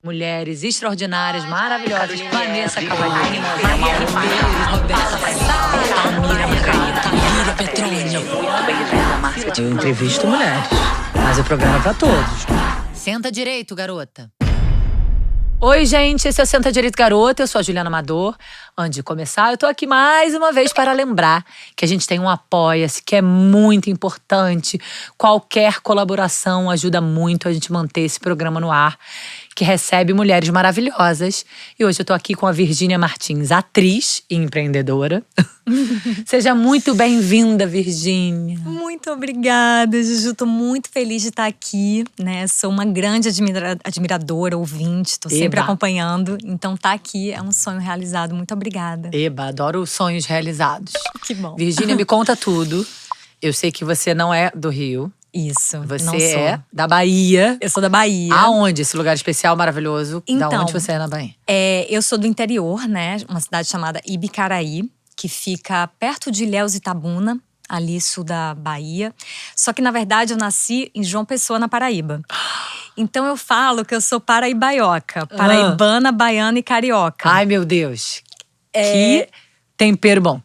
Mulheres extraordinárias, maravilhosas. Vanessa Cavalini, Maria Ribeiro, Roberta Sara, Tamira Macaína, Tamira Petrônio. Eu entrevisto mulheres, mas o programa é pra todos. Senta direito, garota. Oi, gente, esse é o Senta Direito Garota, eu sou a Juliana Amador. Antes de começar, eu tô aqui mais uma vez para lembrar que a gente tem um Apoia-se, que é muito importante. Qualquer colaboração ajuda muito a gente manter esse programa no ar, que recebe mulheres maravilhosas. E hoje eu tô aqui com a Virgínia Martins, atriz e empreendedora. Seja muito bem-vinda, Virgínia. Muito obrigada, Juju. Tô muito feliz de estar aqui, né? Sou uma grande admiradora, ouvinte. Tô sempre acompanhando. Então tá aqui é um sonho realizado. Muito obrigada. Eba, adoro sonhos realizados. Que bom. Virgínia, me conta tudo. Eu sei que você não é do Rio. Isso, Você não sou. é da Bahia. Eu sou da Bahia. Aonde? Esse lugar especial, maravilhoso. Então, da onde você é na Bahia? Eu sou do interior, né? Uma cidade chamada Ibicaraí, que fica perto de Ilhéus e Itabuna, ali sul da Bahia. Só que, na verdade, eu nasci em João Pessoa, na Paraíba. Então eu falo que eu sou paraíbaioca. Paraibana, baiana e carioca. Ai, meu Deus. Que tempero bom.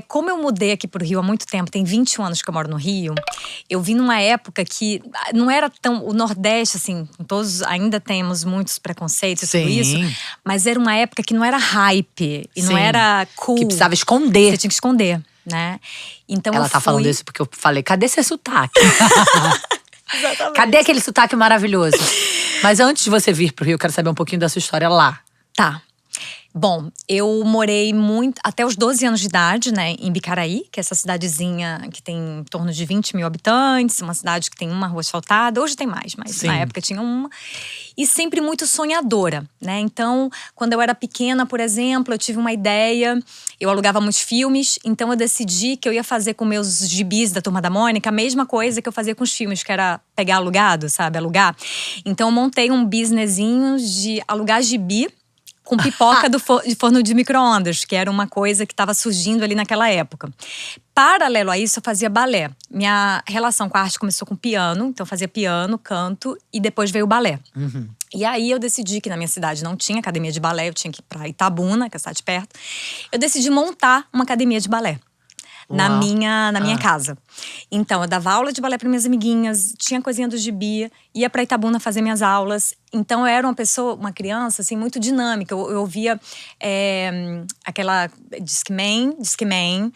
Como eu mudei aqui pro Rio há muito tempo, tem 21 anos que eu moro no Rio, eu vim numa época que não era tão… O Nordeste, assim, todos ainda temos muitos preconceitos e tudo isso. Mas era uma época que não era hype e não era cool. Que precisava esconder. Você tinha que esconder, né? Então Ela tá falando isso porque eu falei, cadê esse sotaque? Exatamente. Cadê aquele sotaque maravilhoso? Mas antes de você vir pro Rio, eu quero saber um pouquinho da sua história lá. Tá. Bom, eu morei até os 12 anos de idade, né, em Bicaraí, que é essa cidadezinha que tem em torno de 20 mil habitantes, uma cidade que tem uma rua asfaltada. Hoje tem mais, mas na época tinha uma. E sempre muito sonhadora, né? Então, quando eu era pequena, por exemplo, eu tive uma ideia, eu alugava muitos filmes, então eu decidi que eu ia fazer com meus gibis da Turma da Mônica a mesma coisa que eu fazia com os filmes, que era pegar alugado, sabe? Alugar. Então, eu montei um businessinho de alugar gibi com pipoca de forno de micro-ondas, que era uma coisa que estava surgindo ali naquela época. Paralelo a isso, eu fazia balé. Minha relação com a arte começou com piano, então eu fazia piano, canto e depois veio o balé. E aí eu decidi que na minha cidade não tinha academia de balé, eu tinha que ir pra Itabuna, que é a cidade perto. Eu decidi montar uma academia de balé. Na minha casa. Então, eu dava aula de balé para minhas amiguinhas, tinha coisinha do gibi, ia pra Itabuna fazer minhas aulas. Então, eu era uma criança, assim, muito dinâmica. Eu ouvia aquela Discman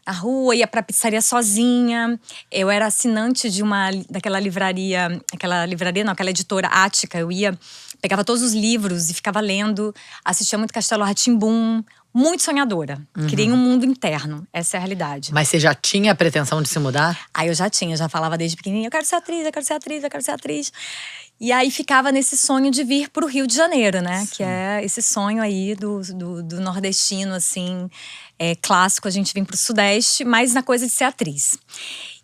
na rua, ia pra pizzaria sozinha. Eu era assinante daquela livraria, aquela editora Ática. Eu pegava todos os livros e ficava lendo, assistia muito Castelo Rá-Tim-Bum. Muito sonhadora. Criei um mundo interno. Essa é a realidade. Mas você já tinha a pretensão de se mudar? Aí eu já falava desde pequenininha, eu quero ser atriz, eu quero ser atriz, eu quero ser atriz. E aí ficava nesse sonho de vir pro Rio de Janeiro, né? Sim. Que é esse sonho aí do nordestino, assim, clássico. A gente vem pro Sudeste, mas na coisa de ser atriz.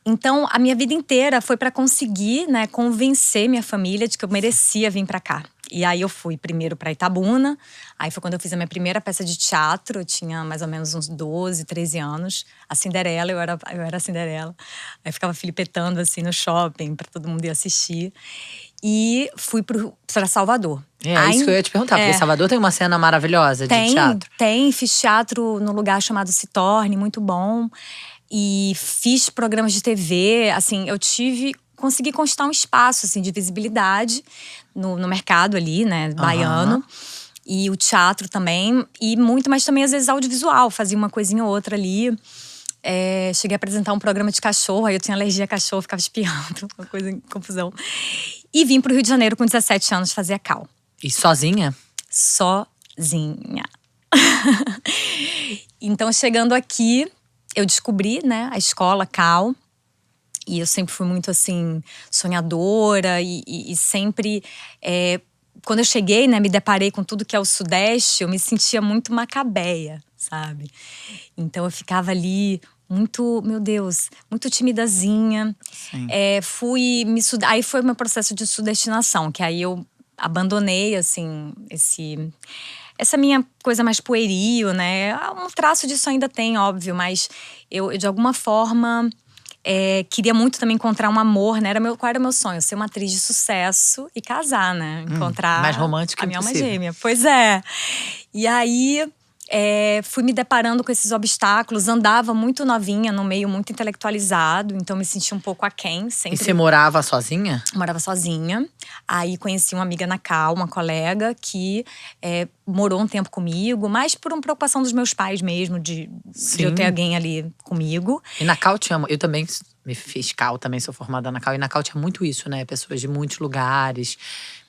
Então, a minha vida inteira foi pra conseguir, né, convencer minha família de que eu merecia vir pra cá. E aí eu fui primeiro pra Itabuna, aí foi quando eu fiz a minha primeira peça de teatro, eu tinha mais ou menos uns 12, 13 anos. A Cinderela, eu era a Cinderela. Aí ficava filipetando assim no shopping pra todo mundo ir assistir. E fui pra Salvador. Isso que eu ia te perguntar, porque Salvador tem uma cena maravilhosa de teatro. Fiz teatro num lugar chamado Citorne, muito bom. E fiz programas de TV, assim, consegui conquistar um espaço, assim, de visibilidade no mercado ali, né, baiano. E o teatro também, e muito, mas também às vezes audiovisual, fazia uma coisinha ou outra ali. Cheguei a apresentar um programa de cachorro, aí eu tinha alergia a cachorro, ficava espiando, uma coisa em confusão. E vim pro Rio de Janeiro com 17 anos fazer a Cal. E sozinha? Sozinha. Então, chegando aqui, eu descobri, né, a escola Cal. E eu sempre fui muito, assim, sonhadora e sempre… quando eu cheguei, né, me deparei com tudo que é o Sudeste, eu me sentia muito macabeia, sabe? Então eu ficava ali muito, meu Deus, muito timidazinha. Aí foi o meu processo de sudestinação, que aí eu abandonei, assim, essa minha coisa mais pueril, né? Um traço disso ainda tem, óbvio, mas eu de alguma forma… queria muito também encontrar um amor, né? Qual era o meu sonho? Ser uma atriz de sucesso e casar, né? Encontrar mais romântico a minha alma impossível. gêmea. Pois é. E aí… fui me deparando com esses obstáculos, andava muito novinha, num meio muito intelectualizado, então me sentia um pouco aquém, sempre. E você morava sozinha? Morava sozinha. Aí conheci uma amiga na Cal, uma colega, que morou um tempo comigo, mais por uma preocupação dos meus pais mesmo, de eu ter alguém ali comigo. E na Cal tinha… Eu também me fiz Cal, também sou formada na Cal. E na Cal tinha muito isso, né? Pessoas de muitos lugares,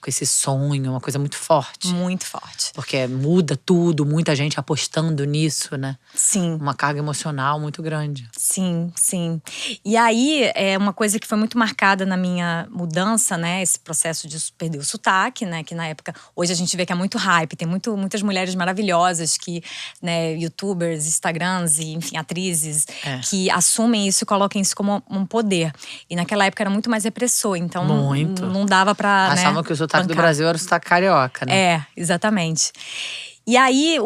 com esse sonho, uma coisa muito forte. Muito forte. Porque muda tudo, muita gente apostando nisso, né? Sim. Uma carga emocional muito grande. Sim, sim. E aí, uma coisa que foi muito marcada na minha mudança, né? Esse processo de perder o sotaque, né? Que na época… Hoje a gente vê que é muito hype. Tem muitas mulheres maravilhosas que… né, youtubers, instagrams e, enfim, atrizes… que assumem isso e colocam isso como um poder. E naquela época era muito mais repressor. Então, muito. Não dava pra… Achavam né, que o sotaque do Brasil era o sotaque carioca, né? Exatamente. E aí,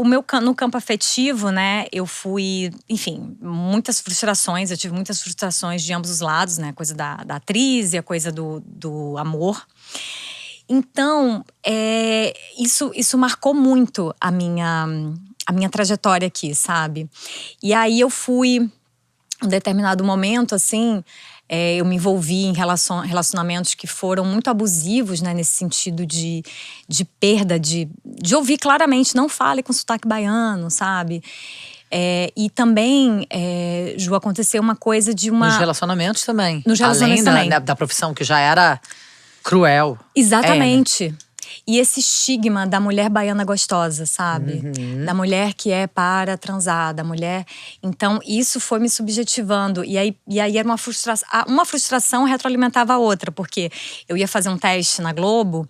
no campo afetivo, né, eu fui, enfim, muitas frustrações. Eu tive muitas frustrações de ambos os lados, né? A coisa da atriz e a coisa do amor. Então, isso marcou muito a minha trajetória aqui, sabe? E aí eu fui, em um determinado momento, assim… eu me envolvi em relacionamentos que foram muito abusivos, né, nesse sentido de perda, de ouvir claramente, não fale com sotaque baiano, sabe? E também, Ju, aconteceu uma coisa de uma… Nos relacionamentos também. Nos relacionamentos Além também. da profissão, que já era cruel. Exatamente. E esse estigma da mulher baiana gostosa, sabe? Da mulher que é para transar, da mulher… Então, isso foi me subjetivando. E aí era uma frustração. Uma frustração retroalimentava a outra. Porque eu ia fazer um teste na Globo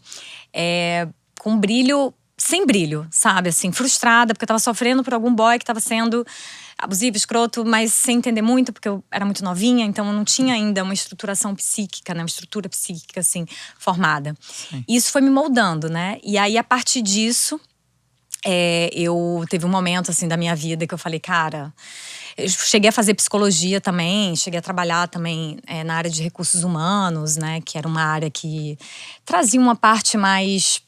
com brilho… Sem brilho, sabe? Assim, frustrada, porque eu tava sofrendo por algum boy que tava sendo abusivo, escroto, mas sem entender muito, porque eu era muito novinha, então eu não tinha ainda uma estruturação psíquica, né? Uma estrutura psíquica, assim, formada. E isso foi me moldando, né? E aí, a partir disso, eu teve um momento, assim, da minha vida que eu falei, cara… Eu cheguei a fazer psicologia também, cheguei a trabalhar também na área de recursos humanos, né? Que era uma área que trazia uma parte mais…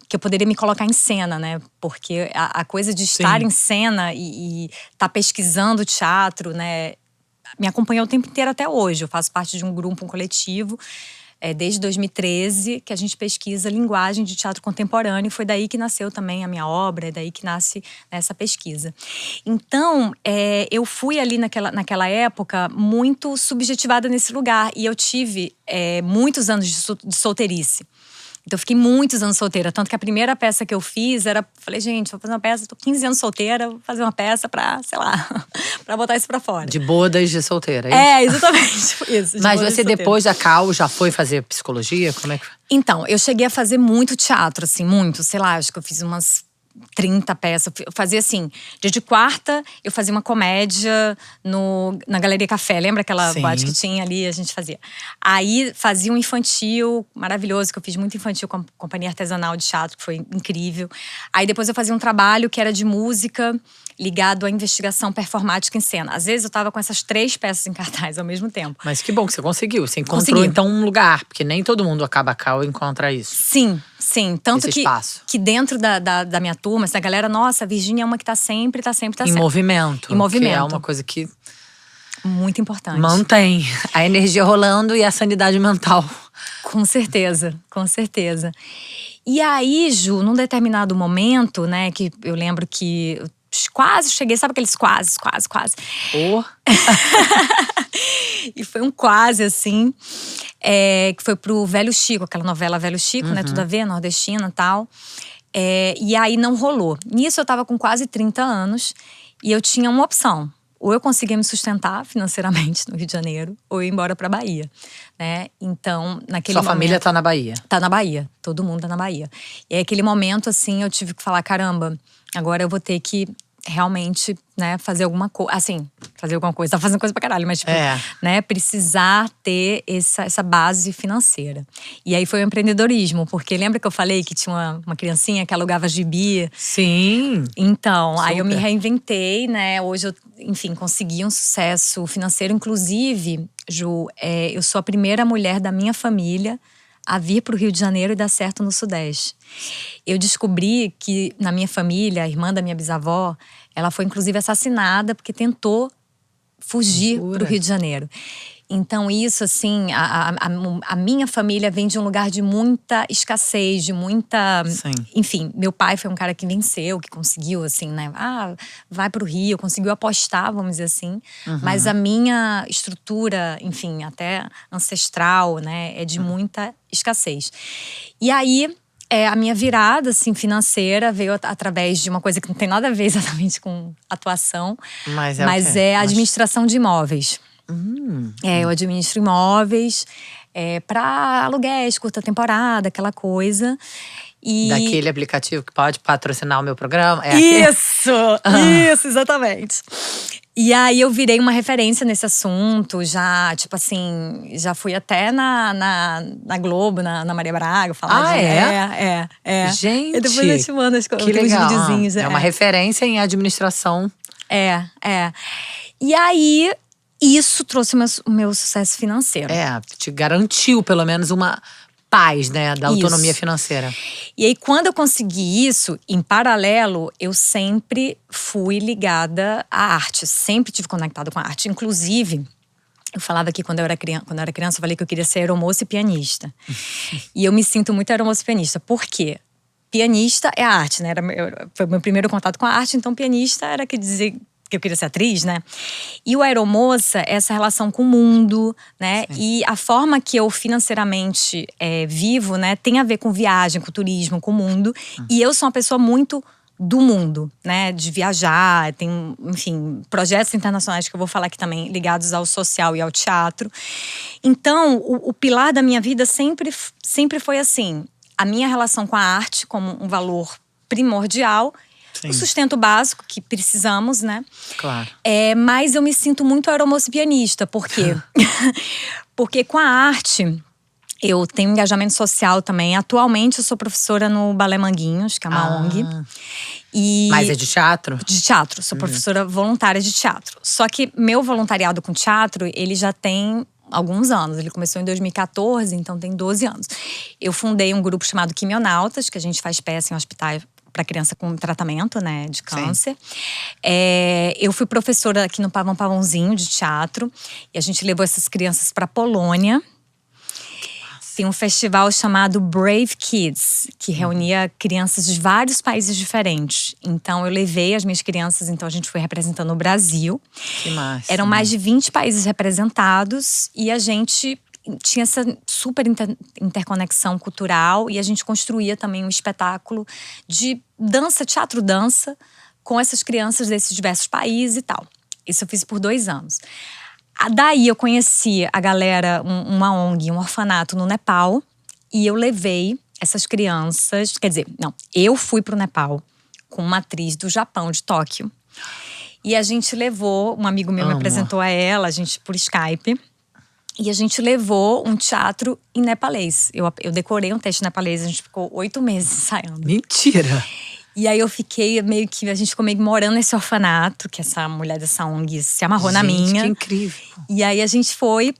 que eu poderia me colocar em cena, né? Porque a coisa de estar em cena e estar pesquisando teatro, né? Me acompanhou o tempo inteiro até hoje. Eu faço parte de um grupo, um coletivo, desde 2013, que a gente pesquisa linguagem de teatro contemporâneo. Foi daí que nasceu também a minha obra, é daí que nasce essa pesquisa. Então, eu fui ali naquela época muito subjetivada nesse lugar. E eu tive muitos anos de solteirice. Então, eu fiquei muitos anos solteira. Tanto que a primeira peça que eu fiz era… Falei, gente, vou fazer uma peça, tô 15 anos solteira, vou fazer uma peça pra, sei lá, pra botar isso pra fora. De bodas de solteira, é isso? Exatamente isso. Mas você, depois da Cal, já foi fazer psicologia? Como é que… Então, eu cheguei a fazer muito teatro, assim, muito. Sei lá, acho que eu fiz umas 30 peças. Eu fazia assim, dia de quarta, eu fazia uma comédia na Galeria Café. Lembra aquela boate que tinha ali? A gente fazia. Aí fazia um infantil maravilhoso, que eu fiz muito infantil com a Companhia Artesanal de Teatro, que foi incrível. Aí depois eu fazia um trabalho que era de música, ligado à investigação performática em cena. Às vezes eu tava com essas 3 peças em cartaz ao mesmo tempo. Mas que bom que você conseguiu. Você encontrou, então, um lugar. Porque nem todo mundo acaba a Cal e encontra isso. Sim, sim. Tanto esse espaço. Que dentro da minha turma, essa galera… Nossa, a Virgínia é uma que tá sempre. Em movimento. Em movimento. Que é uma coisa que… muito importante. Mantém a energia rolando e a sanidade mental. Com certeza, com certeza. E aí, Ju, num determinado momento, né, que eu lembro que eu quase cheguei, sabe aqueles quase. E foi um quase, assim, que foi pro Velho Chico, aquela novela Velho Chico, né, tudo a ver, nordestina e tal. E aí não rolou. Nisso eu tava com quase 30 anos e eu tinha uma opção. Ou eu conseguia me sustentar financeiramente no Rio de Janeiro, ou eu ia embora pra Bahia, né? Então, naquele momento… Sua família tá na Bahia? Tá na Bahia, todo mundo tá na Bahia. E aí, aquele momento, assim, eu tive que falar, caramba, agora eu vou ter que realmente né, fazer alguma coisa. Assim, fazer alguma coisa. Tá fazendo coisa pra caralho, mas tipo, É. né, precisar ter essa base financeira. E aí foi o empreendedorismo, porque lembra que eu falei que tinha uma criancinha que alugava gibi? Sim. Então, aí eu me Super. reinventei, né? Hoje eu, enfim, consegui um sucesso financeiro. Inclusive, Ju, eu sou a primeira mulher da minha família a vir para o Rio de Janeiro e dar certo no Sudeste. Eu descobri que na minha família, a irmã da minha bisavó, ela foi inclusive assassinada porque tentou fugir para o Rio de Janeiro. Então isso, assim, a minha família vem de um lugar de muita escassez, de muita… Sim. Enfim, meu pai foi um cara que venceu, que conseguiu, assim, né? Vai pro Rio, conseguiu apostar, vamos dizer assim. Mas a minha estrutura, enfim, até ancestral, né? É de muita escassez. E aí… a minha virada, assim, financeira veio através de uma coisa que não tem nada a ver exatamente com atuação. Mas Mas é a administração de imóveis. Eu administro imóveis para aluguéis, curta temporada, aquela coisa. E… Daquele aplicativo que pode patrocinar o meu programa. Isso, exatamente. E aí eu virei uma referência nesse assunto, já, tipo assim, já fui até na Globo, na Maria Braga, falar é? Gente, e depois eu te mando que aqueles legal. videozinhos. É uma referência em administração. E aí, isso trouxe o meu sucesso financeiro. Te garantiu pelo menos uma paz, né, da autonomia financeira. E aí, quando eu consegui isso, em paralelo, eu sempre fui ligada à arte. Sempre tive conectada com a arte. Inclusive, eu falava aqui quando eu era criança, eu falei que eu queria ser aeromoça e pianista. E eu me sinto muito aeromoça e pianista. Por quê? Pianista é a arte, né? Foi o meu primeiro contato com a arte, então pianista era que dizer que eu queria ser atriz, né? E o aeromoça é essa relação com o mundo, né? Sim. E a forma que eu financeiramente vivo, né? Tem a ver com viagem, com turismo, com o mundo. E eu sou uma pessoa muito do mundo, né? De viajar, tem, enfim, projetos internacionais que eu vou falar aqui também, ligados ao social e ao teatro. Então, o pilar da minha vida sempre foi assim, a minha relação com a arte como um valor primordial, sim, o sustento básico que precisamos, né? Claro. Mas eu me sinto muito aeromoça e pianista. Por quê? Porque com a arte, eu tenho engajamento social também. Atualmente, eu sou professora no Balé Manguinhos, que é uma ONG. Mas é de teatro? De teatro. Sou professora voluntária de teatro. Só que meu voluntariado com teatro, ele já tem alguns anos. Ele começou em 2014, então tem 12 anos. Eu fundei um grupo chamado Quimionautas, que a gente faz peça em hospitais para criança com tratamento, né, de câncer. Eu fui professora aqui no Pavão Pavãozinho de teatro. E a gente levou essas crianças para Polônia. Tem um festival chamado Brave Kids, que reunia crianças de vários países diferentes. Então, eu levei as minhas crianças, então a gente foi representando o Brasil. Que massa. Eram mais de 20 países representados e a gente tinha essa super interconexão cultural e a gente construía também um espetáculo de dança, teatro-dança, com essas crianças desses diversos países e tal. Isso eu fiz por 2 anos. Daí eu conheci a galera, uma ONG, um orfanato no Nepal, e eu levei essas crianças, quer dizer, não, eu fui pro Nepal com uma atriz do Japão, de Tóquio. E a gente levou, um amigo meu me apresentou a ela, a gente por Skype. E a gente levou um teatro em nepalês. Eu decorei um texto nepalês, a gente ficou 8 meses ensaiando. Mentira! E aí eu fiquei meio que… A gente ficou meio que morando nesse orfanato, que essa mulher dessa ONG se amarrou na minha. Que incrível! E aí a gente foi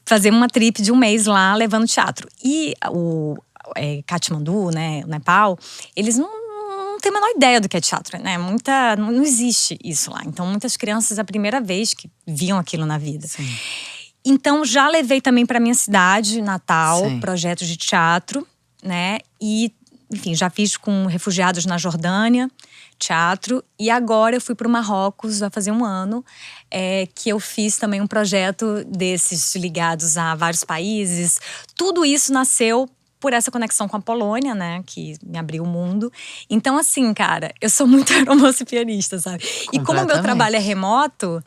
fazer uma trip de 1 mês lá, levando teatro. E o Katmandu, né, o Nepal, eles não têm a menor ideia do que é teatro, né? Não existe isso lá. Então muitas crianças, é a primeira vez que viam aquilo na vida. Sim. Então, já levei também para minha cidade, Natal, sim, projetos de teatro, né? E, enfim, já fiz com refugiados na Jordânia, teatro. E agora eu fui para o Marrocos, vai fazer 1 ano, que eu fiz também um projeto desses ligados a vários países. Tudo isso nasceu por essa conexão com a Polônia, né? Que me abriu o mundo. Então, assim, cara, eu sou muito aeromoça e pianista, sabe? E como o meu trabalho é remoto…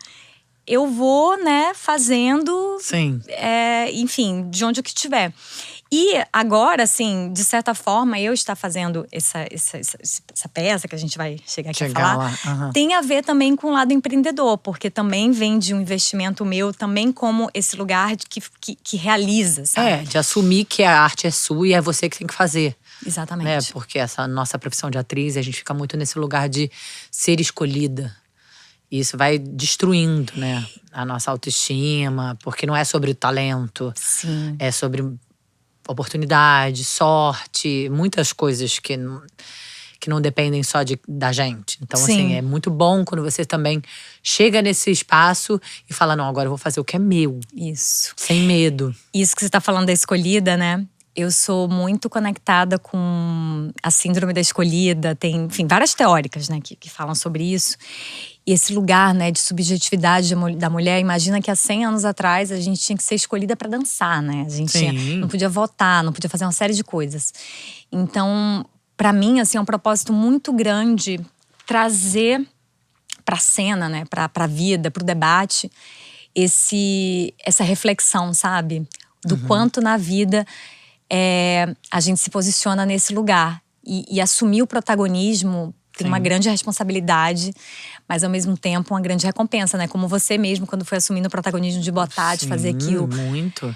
Eu vou, né, fazendo, sim, enfim, de onde eu que estiver. E agora, assim, de certa forma, eu estar fazendo essa peça que a gente vai chegar aqui a falar, lá. Aham. tem a ver também com o lado empreendedor, porque também vem de um investimento meu, também como esse lugar que realiza, sabe? De assumir que a arte é sua e é você que tem que fazer. Exatamente. Né? Porque essa nossa profissão de atriz, a gente fica muito nesse lugar de ser escolhida. E isso vai destruindo, né, a nossa autoestima, porque não é sobre o talento. Sim. É sobre oportunidade, sorte, muitas coisas que não dependem só da gente. Então, Sim. assim, é muito bom quando você também chega nesse espaço e fala, não, agora eu vou fazer o que é meu. Isso. Sem medo. Isso que você tá falando da escolhida, né? Eu sou muito conectada com a síndrome da escolhida. Tem, enfim, várias teóricas, né, que falam sobre isso. E esse lugar, né, de subjetividade da mulher. Imagina que há 100 anos atrás a gente tinha que ser escolhida para dançar, né? A gente não podia votar, não podia fazer uma série de coisas. Então, para mim, assim, é um propósito muito grande trazer para a cena, né, para a vida, para o debate, essa reflexão, sabe? Do quanto na vida a gente se posiciona nesse lugar. E assumir o protagonismo tem uma grande responsabilidade, mas ao mesmo tempo uma grande recompensa, né? Como você mesmo, quando foi assumindo o protagonismo de botar, de fazer aquilo. Muito.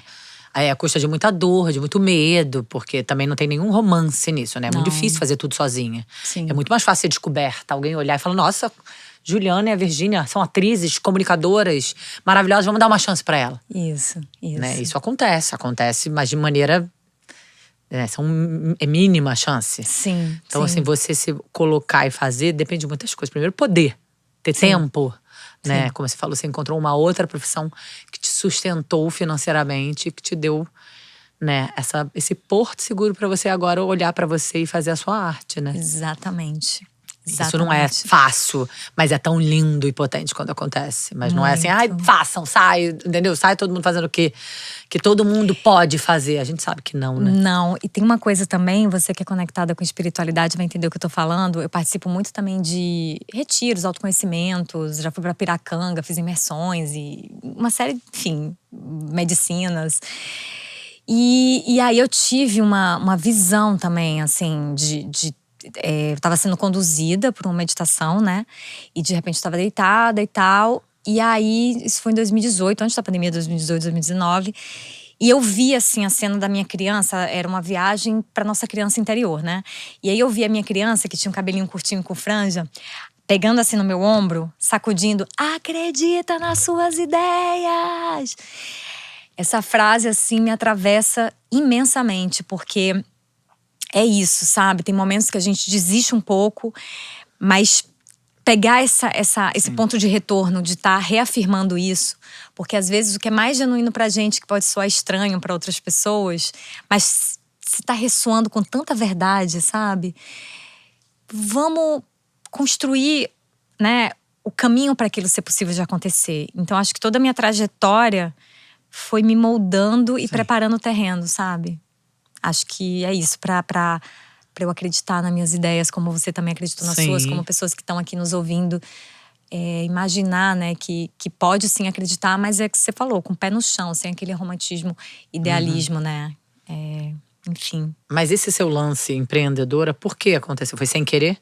Aí, a custa de muita dor, de muito medo, porque também não tem nenhum romance nisso, né? É muito difícil fazer tudo sozinha. Sim. É muito mais fácil ser descoberta, alguém olhar e falar, nossa, Juliana e a Virgínia são atrizes, comunicadoras maravilhosas, vamos dar uma chance pra ela. Isso. Né? Isso acontece, mas de maneira… é mínima a chance. Sim. Então, assim, você se colocar e fazer depende de muitas coisas. Primeiro, poder, ter tempo, né? Como você falou, você encontrou uma outra profissão que te sustentou financeiramente, que te deu, né, esse porto seguro pra você agora olhar pra você e fazer a sua arte, né? Exatamente. Isso não é fácil, mas é tão lindo e potente quando acontece. Mas não é assim, façam, sai, entendeu? Sai todo mundo fazendo o que todo mundo pode fazer. A gente sabe que não, né? Não, e tem uma coisa também, você que é conectada com espiritualidade vai entender o que eu tô falando. Eu participo muito também de retiros, autoconhecimentos, já fui pra Piracanga, fiz imersões e uma série, enfim, medicinas. E aí eu tive uma visão também, assim, eu estava sendo conduzida por uma meditação, né? E de repente eu estava deitada e tal. E aí, isso foi em 2018, antes da pandemia, 2018, 2019. E eu vi, assim, a cena da minha criança. Era uma viagem para nossa criança interior, né? E aí eu vi a minha criança, que tinha um cabelinho curtinho com franja, pegando assim no meu ombro, sacudindo: acredita nas suas ideias! Essa frase, assim, me atravessa imensamente, porque… é isso, sabe? Tem momentos que a gente desiste um pouco, mas pegar esse ponto de retorno, de estar reafirmando isso. Porque às vezes o que é mais genuíno pra gente, que pode soar estranho pra outras pessoas, mas se tá ressoando com tanta verdade, sabe? Vamos construir, né, o caminho para aquilo ser possível de acontecer. Então acho que toda a minha trajetória foi me moldando e preparando o terreno, sabe? Acho que é isso, pra eu acreditar nas minhas ideias, como você também acreditou nas suas, como pessoas que estão aqui nos ouvindo. Imaginar, né, que pode sim acreditar, mas é que você falou, com o pé no chão, sem aquele romantismo, idealismo, né? Enfim. Mas esse seu lance empreendedora, por que aconteceu? Foi sem querer?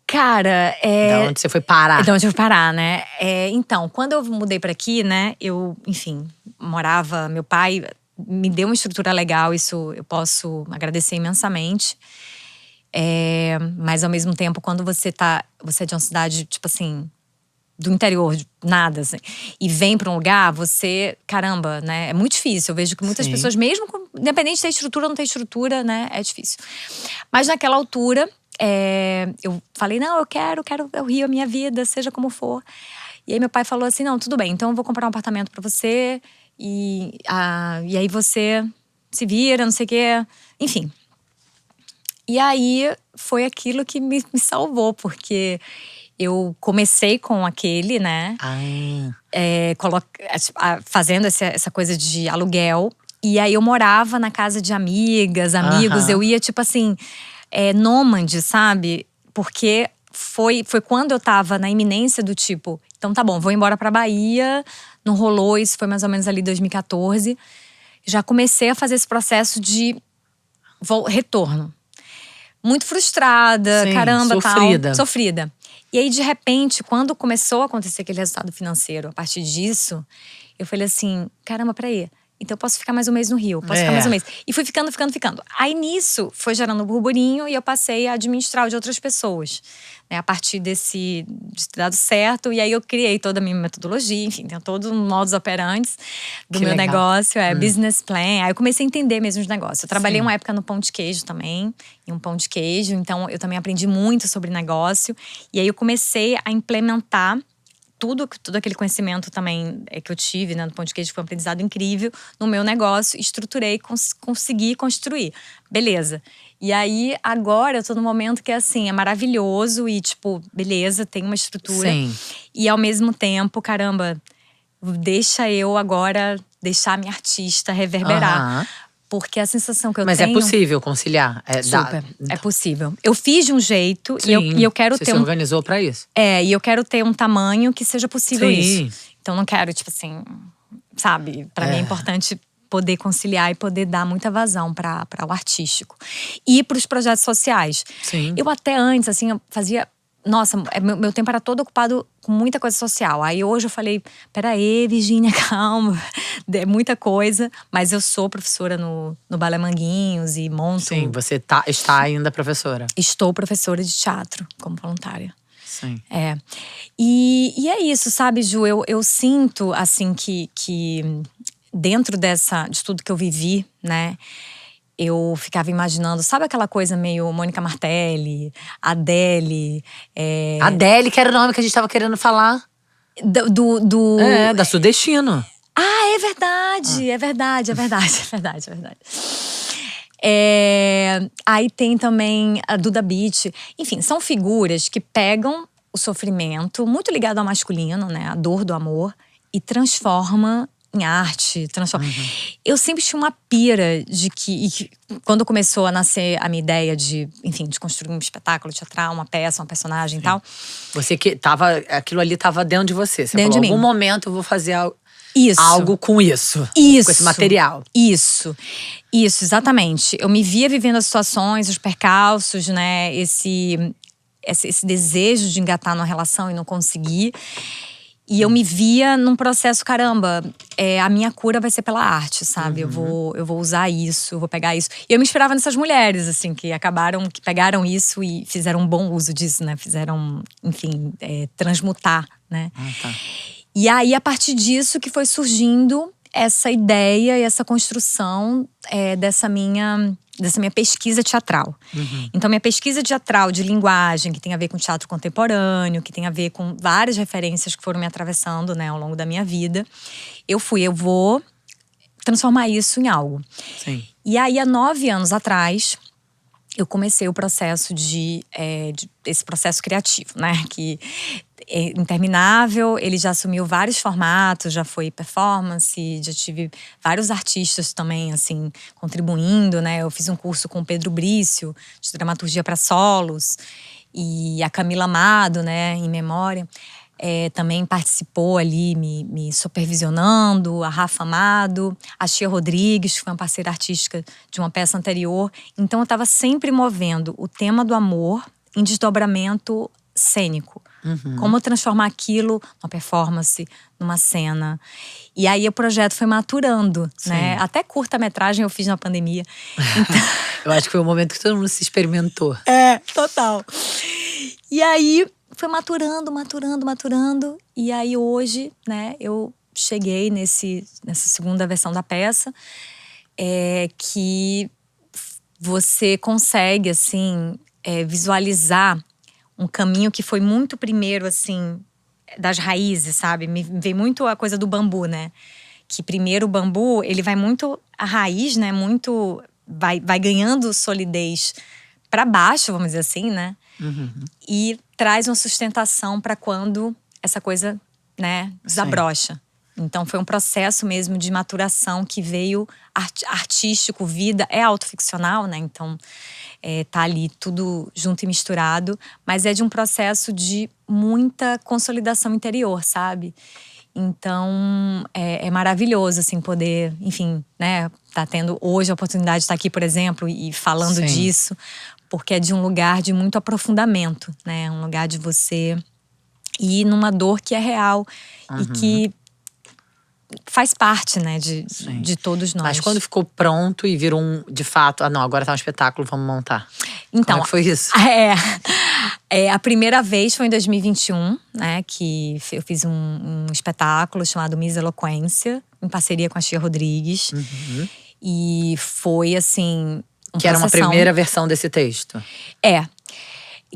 Cara, Da onde você foi parar? Da onde eu fui parar, né? Então, quando eu mudei pra aqui, né, eu, enfim, morava… Meu pai me deu uma estrutura legal, isso eu posso agradecer imensamente. Mas ao mesmo tempo, quando você é de uma cidade, tipo assim, do interior, nada, assim, e vem pra um lugar, você, caramba, né? É muito difícil. Eu vejo que muitas pessoas, mesmo independente de ter estrutura ou não ter estrutura, né? É difícil. Mas naquela altura, eu falei, não, eu quero o Rio, a minha vida, seja como for. E aí meu pai falou assim, não, tudo bem, então eu vou comprar um apartamento pra você. E aí você se vira, não sei o quê. Enfim. E aí foi aquilo que me salvou, porque eu comecei com aquele, né? Fazendo essa coisa de aluguel. E aí eu morava na casa de amigas, amigos. Eu ia, tipo assim, nômade, sabe? Porque foi quando eu tava na iminência do tipo… Então tá bom, vou embora pra Bahia. Não rolou, isso foi mais ou menos ali 2014. já comecei a fazer esse processo de retorno. Muito frustrada, Sim, caramba, sofrida. tal. Sofrida. E aí, de repente, quando começou a acontecer aquele resultado financeiro, a partir disso, eu falei assim, caramba, peraí. Então eu posso ficar mais um mês no Rio, posso ficar mais um mês. E fui ficando. Aí nisso, foi gerando um burburinho e eu passei a administrar o de outras pessoas. Né, a partir de ter dado certo. E aí eu criei toda a minha metodologia, enfim, tem todo um modus operandi do Que meu legal. negócio, business plan. Aí eu comecei a entender mesmo os negócios. Eu trabalhei uma época no pão de queijo também, em um pão de queijo. Então eu também aprendi muito sobre negócio. E aí eu comecei a implementar tudo aquele conhecimento também que eu tive, né, no pão de queijo, que foi um aprendizado incrível no meu negócio, estruturei, consegui construir. Beleza. E aí, agora, eu tô num momento que, assim, é maravilhoso e, tipo, beleza, tem uma estrutura. Sim. E, ao mesmo tempo, caramba, deixa eu agora deixar a minha artista reverberar. Aham. Porque a sensação que eu Mas tenho… é possível conciliar. Super, é possível. Eu fiz de um jeito Sim, e eu quero você ter se organizou pra isso. e eu quero ter um tamanho que seja possível Sim. isso. Então, não quero, tipo assim, sabe? Pra mim é importante poder conciliar e poder dar muita vazão para o artístico. E para os projetos sociais. Sim. Eu até antes, assim, eu fazia… Nossa, meu tempo era todo ocupado com muita coisa social. Aí hoje eu falei, peraí, Virgínia, calma. É muita coisa. Mas eu sou professora no Balé Manguinhos e monto… Sim, você está ainda professora. Estou professora de teatro como voluntária. Sim. E é isso, sabe, Ju? Eu sinto, assim, que dentro de tudo que eu vivi, né? Eu ficava imaginando, sabe aquela coisa meio Mônica Martelli, Adele… Adele, que era o nome que a gente tava querendo falar. Da Sudestino. Ah, é verdade, é verdade. Aí tem também a Duda Beat. Enfim, são figuras que pegam o sofrimento, muito ligado ao masculino, né? A dor do amor, e transforma em arte, transforma. Eu sempre tinha uma pira de que quando começou a nascer a minha ideia de, enfim, de construir um espetáculo teatral, uma peça, uma personagem e tal. Você que aquilo ali tava dentro de você. Você Dentro falou, de mim. algum momento eu vou fazer Isso. algo com isso. Isso. Com esse material. Isso, exatamente. Eu me via vivendo as situações, os percalços, né? Esse desejo de engatar numa relação e não conseguir. E eu me via num processo, caramba, a minha cura vai ser pela arte, sabe? Eu vou usar isso, eu vou pegar isso. E eu me inspirava nessas mulheres, assim, que pegaram isso e fizeram um bom uso disso, né? Fizeram, enfim, transmutar, né? Tá. E aí, a partir disso que foi surgindo essa ideia e essa construção dessa minha pesquisa teatral. Então, minha pesquisa teatral de linguagem, que tem a ver com teatro contemporâneo, que tem a ver com várias referências que foram me atravessando, né, ao longo da minha vida. Eu vou transformar isso em algo. Sim. E aí, há 9 anos atrás, eu comecei o processo esse processo criativo, né, que é interminável. Ele já assumiu vários formatos, já foi performance, já tive vários artistas também, assim, contribuindo, né? Eu fiz um curso com o Pedro Brício, de dramaturgia para solos, e a Camila Amado, né, em memória, também participou ali, me supervisionando, a Rafa Amado, a Chia Rodrigues, que foi uma parceira artística de uma peça anterior. Então eu estava sempre movendo o tema do amor em desdobramento cênico. Como transformar aquilo numa performance, numa cena. E aí o projeto foi maturando, né? Até curta-metragem eu fiz na pandemia. Então… Eu acho que foi o momento que todo mundo se experimentou. Total. E aí foi maturando. E aí hoje, né, eu cheguei nessa segunda versão da peça, que você consegue, assim, visualizar um caminho que foi muito primeiro, assim, das raízes, sabe? Me veio muito a coisa do bambu, né? Que primeiro o bambu, ele vai muito… A raiz, né? Muito… Vai ganhando solidez para baixo, vamos dizer assim, né? E traz uma sustentação para quando essa coisa, né, desabrocha. Então foi um processo mesmo de maturação que veio artístico, vida, é autoficcional, né? Então tá ali tudo junto e misturado, mas é de um processo de muita consolidação interior, sabe? Então, é maravilhoso, assim, poder, enfim, né? Tá tendo hoje a oportunidade de estar aqui, por exemplo, e falando Sim. disso. Porque é de um lugar de muito aprofundamento, né? Um lugar de você ir numa dor que é real e que faz parte, né, de todos nós. Mas quando ficou pronto e virou de fato, não, agora tá um espetáculo, vamos montar. Então, Como é que foi isso? A primeira vez foi em 2021, né, que eu fiz um espetáculo chamado Miss Eloquência, em parceria com a Chia Rodrigues. E foi, assim, Que era uma primeira versão desse texto.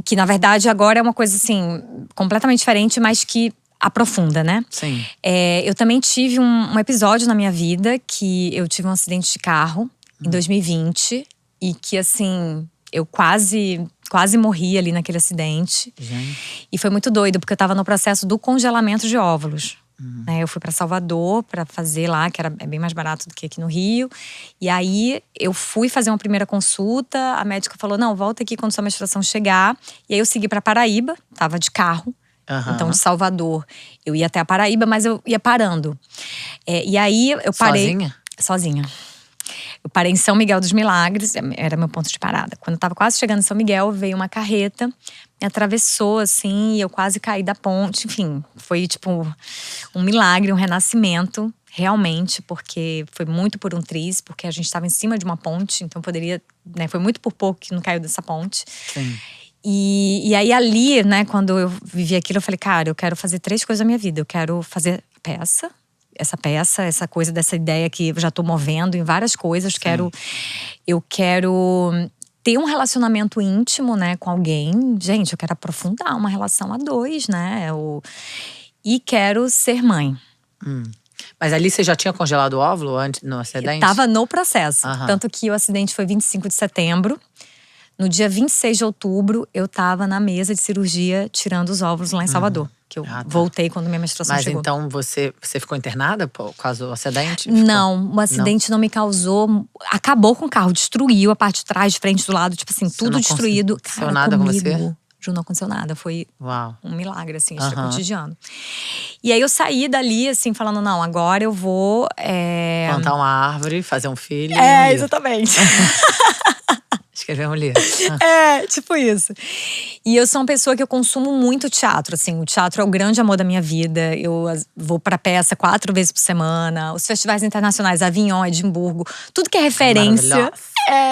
Que na verdade agora é uma coisa, assim, completamente diferente, mas que aprofunda, né? Sim. Eu também tive um episódio na minha vida que eu tive um acidente de carro em 2020 e que, assim, eu quase morri ali naquele acidente. Gente. E foi muito doido, porque eu tava no processo do congelamento de óvulos. Né? Eu fui pra Salvador pra fazer lá, que é bem mais barato do que aqui no Rio. E aí eu fui fazer uma primeira consulta, a médica falou: não, volta aqui quando sua menstruação chegar. E aí eu segui pra Paraíba, tava de carro. Então, de Salvador, eu ia até a Paraíba, mas eu ia parando. E aí eu parei. Sozinha? Sozinha. Eu parei em São Miguel dos Milagres, era meu ponto de parada. Quando eu tava quase chegando em São Miguel, veio uma carreta, me atravessou assim, e eu quase caí da ponte. Enfim, foi tipo um milagre, um renascimento, realmente, porque foi muito por um triz, porque a gente tava em cima de uma ponte, então poderia, né, foi muito por pouco que não caiu dessa ponte. Sim. E aí ali, né, quando eu vivi aquilo, eu falei, cara, eu quero fazer 3 coisas na minha vida. Eu quero fazer essa coisa dessa ideia que eu já tô movendo em várias coisas. Eu quero ter um relacionamento íntimo, né, com alguém. Gente, eu quero aprofundar uma relação a 2, né? E quero ser mãe. Mas ali você já tinha congelado o óvulo antes, no acidente? Tava no processo. Tanto que o acidente foi 25 de setembro. No dia 26 de outubro, eu tava na mesa de cirurgia tirando os óvulos lá em Salvador. Que eu voltei quando minha menstruação chegou. Mas então você ficou internada por causa do acidente? Não, o acidente não me causou. Acabou com o carro, destruiu a parte de trás, de frente, do lado, tipo assim, tudo destruído. Não aconteceu nada com você? Ju, não aconteceu nada. Foi um milagre, assim, cotidiano. E aí eu saí dali, assim, falando: não, agora eu vou. Plantar uma árvore, fazer um filho. Exatamente. Escrever um livro. Tipo isso. E eu sou uma pessoa que eu consumo muito teatro, assim. O teatro é o grande amor da minha vida. Eu vou pra peça 4 vezes por semana. Os festivais internacionais, Avignon, Edimburgo. Tudo que é referência.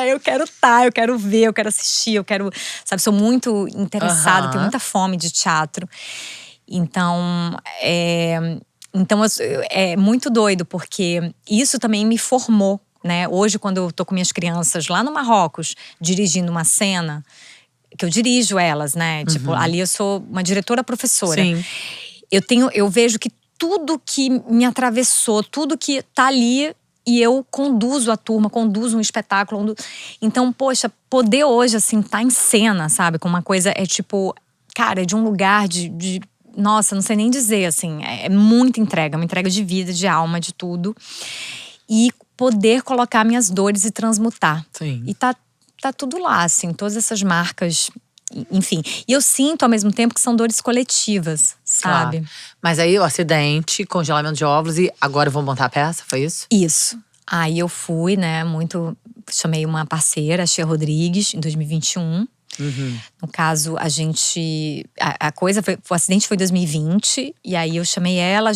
Eu quero estar, eu quero ver, eu quero assistir. Eu quero, sabe, sou muito interessada. Tenho muita fome de teatro. Então, é muito doido. Porque isso também me formou. Né? Hoje, quando eu tô com minhas crianças lá no Marrocos, dirigindo uma cena, que eu dirijo elas, né? Tipo, ali eu sou uma diretora-professora. Sim. Eu vejo que tudo que me atravessou, tudo que tá ali, e eu conduzo a turma, conduzo um espetáculo. Então, poxa, poder hoje, assim, tá em cena, sabe? Com uma coisa, tipo, cara, de um lugar de nossa, não sei nem dizer, assim. É muita entrega, uma entrega de vida, de alma, de tudo. E poder colocar minhas dores e transmutar. Sim. E tá tudo lá, assim, todas essas marcas, enfim. E eu sinto ao mesmo tempo que são dores coletivas, sabe? Claro. Mas aí o acidente, congelamento de óvulos e agora eu vou montar a peça, foi isso? Isso. Aí eu fui, né, chamei uma parceira, a Chia Rodrigues, em 2021. No caso, a gente… o acidente foi em 2020. E aí eu chamei ela,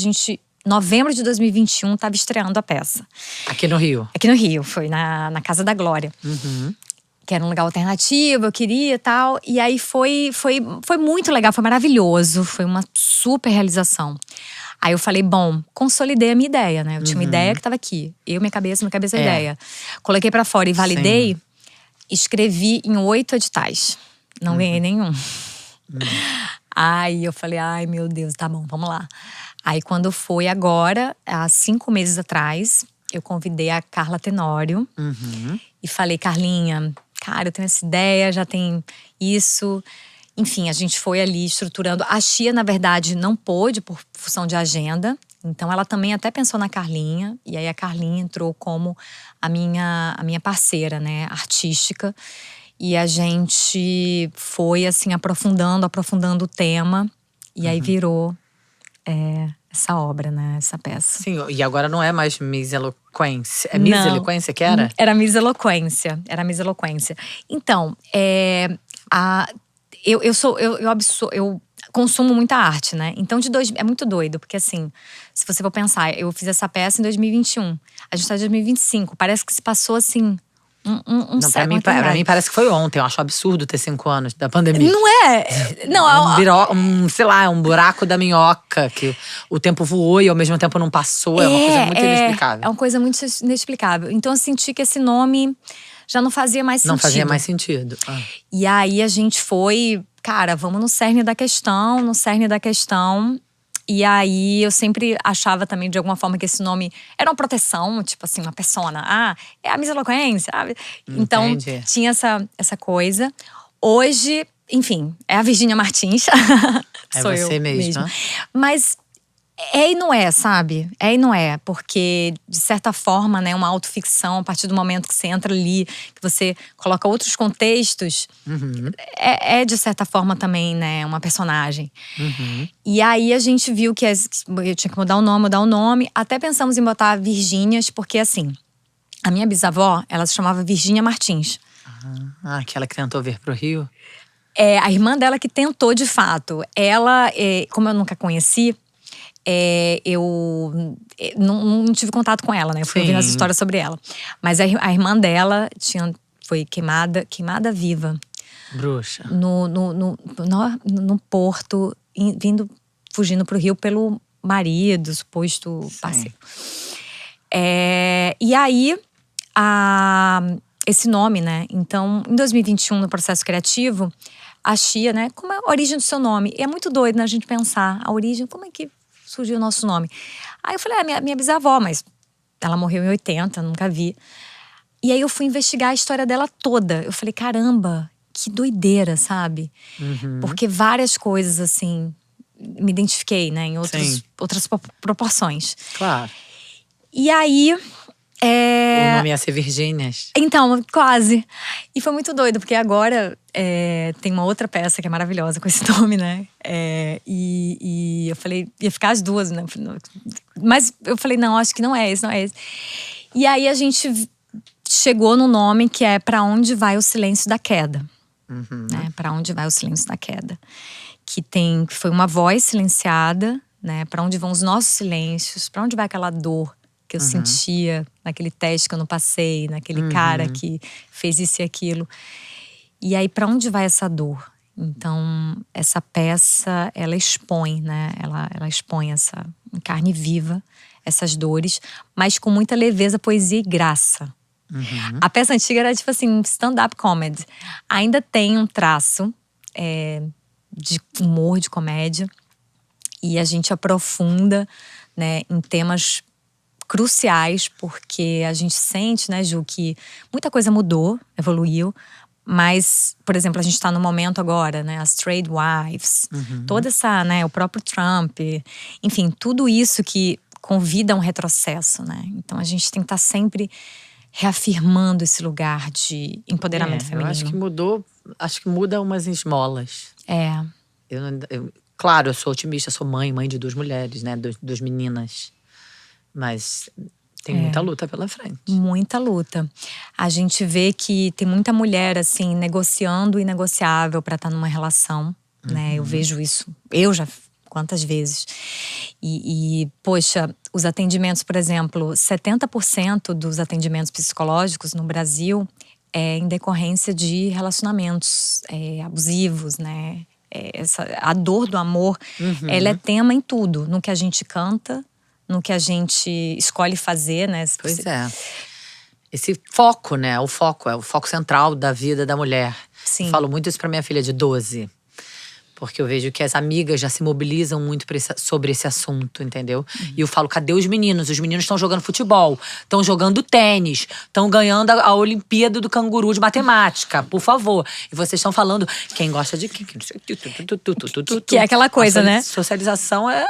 novembro de 2021, tava estreando a peça. Aqui no Rio? Aqui no Rio, foi na Casa da Glória. Que era um lugar alternativo, eu queria e tal. E aí foi muito legal, foi maravilhoso. Foi uma super realização. Aí eu falei, bom, consolidei a minha ideia, né? Eu tinha uma ideia que tava aqui. Minha cabeça, a ideia. Coloquei pra fora e validei. Sim. Escrevi em 8 editais. Não ganhei nenhum. Aí eu falei, ai meu Deus, tá bom, vamos lá. Aí quando foi agora, há 5 meses atrás, eu convidei a Carla Tenório. E falei, Carlinha, cara, eu tenho essa ideia, já tem isso. Enfim, a gente foi ali estruturando. A Chia, na verdade, não pôde por função de agenda. Então ela também até pensou na Carlinha. E aí a Carlinha entrou como a minha parceira, né, artística. E a gente foi, assim, aprofundando o tema. E aí virou essa obra, né? Essa peça. Sim, e agora não é mais Miss Eloquência. É Miss Não. Eloquência que era? Era Miss Eloquência. Era Miss Eloquência. Então, eu consumo muita arte, né? Então, é muito doido, porque assim, se você for pensar, eu fiz essa peça em 2021. A gente tá em 2025. Parece que se passou assim. Não, pra mim parece que foi ontem. Eu acho absurdo ter 5 anos da pandemia. Não é? Não, sei lá, um buraco da minhoca. Que o tempo voou e ao mesmo tempo não passou. É uma coisa muito inexplicável. É uma coisa muito inexplicável. Então eu senti que esse nome já não fazia mais sentido. Não fazia mais sentido. E aí a gente foi, cara, vamos no cerne da questão. E aí eu sempre achava também, de alguma forma, que esse nome era uma proteção, tipo assim, uma persona. É a Miss Eloquência, sabe? Então Entendi. tinha essa coisa. Hoje, enfim, é a Virgínia Martins. Sou você eu mesma. Mas é e não é, sabe? É e não é. Porque, de certa forma, né, uma autoficção, a partir do momento que você entra ali, que você coloca outros contextos, é de certa forma também, né, uma personagem. E aí a gente viu que eu tinha que mudar o nome. Até pensamos em botar Virgínias, porque assim, a minha bisavó, ela se chamava Virgínia Martins. Aquela que tentou vir pro Rio? É a irmã dela que tentou, de fato. Ela, como eu nunca conheci, eu não tive contato com ela, né? Eu fui ouvindo as histórias sobre ela. Mas a irmã dela foi queimada viva. Bruxa. No porto, fugindo pro Rio pelo marido, suposto parceiro. E aí, esse nome, né? Então, em 2021, no processo criativo, a Chia, né? Como é a origem do seu nome? E é muito doido, né, a gente pensar a origem, como é que surgiu o nosso nome? Aí eu falei, minha bisavó, mas ela morreu em 80, nunca vi. E aí eu fui investigar a história dela toda. Eu falei, caramba, que doideira, sabe? Porque várias coisas, assim, me identifiquei, né? Em outras proporções. Claro. E aí… O nome ia ser Virgínias. Então, quase. E foi muito doido, porque agora tem uma outra peça que é maravilhosa com esse nome, né? E eu falei, ia ficar as duas, né? Mas eu falei, não, acho que não é esse. E aí a gente chegou no nome que é Pra Onde Vai o Silêncio da Queda. Né? Pra Onde Vai o Silêncio da Queda. Que foi uma voz silenciada, né? Pra onde vão os nossos silêncios, pra onde vai aquela dor que eu sentia naquele teste que eu não passei, naquele cara que fez isso e aquilo. E aí, pra onde vai essa dor? Então, essa peça, ela expõe, né? Ela expõe em carne viva, essas dores, mas com muita leveza, poesia e graça. A peça antiga era tipo assim, stand-up comedy. Ainda tem um traço de humor, de comédia. E a gente aprofunda, né, em temas cruciais, porque a gente sente, né, Ju, que muita coisa mudou, evoluiu, mas, por exemplo, a gente está no momento agora, né, as trade wives, toda essa, né, o próprio Trump, enfim, tudo isso que convida a um retrocesso, né? Então a gente tem que estar sempre reafirmando esse lugar de empoderamento feminino. Eu acho que mudou, acho que muda umas esmolas. Claro, eu sou otimista, sou mãe de 2 mulheres, né, 2 meninas. Mas tem muita luta pela frente. Muita luta. A gente vê que tem muita mulher, assim, negociando o inegociável para estar numa relação, né? Eu vejo isso. Eu já… Quantas vezes? Poxa, os atendimentos, por exemplo, 70% dos atendimentos psicológicos no Brasil é em decorrência de relacionamentos abusivos, né? A dor do amor, ela é tema em tudo. No que a gente canta, no que a gente escolhe fazer, né? Pois é. Esse foco, né? O foco central da vida da mulher. Sim. Eu falo muito isso pra minha filha de 12. Porque eu vejo que as amigas já se mobilizam muito sobre esse assunto, entendeu? E eu falo, cadê os meninos? Os meninos estão jogando futebol, estão jogando tênis, estão ganhando a Olimpíada do Canguru de Matemática, por favor. E vocês estão falando, quem gosta de quem? Que é aquela coisa, né? Socialização é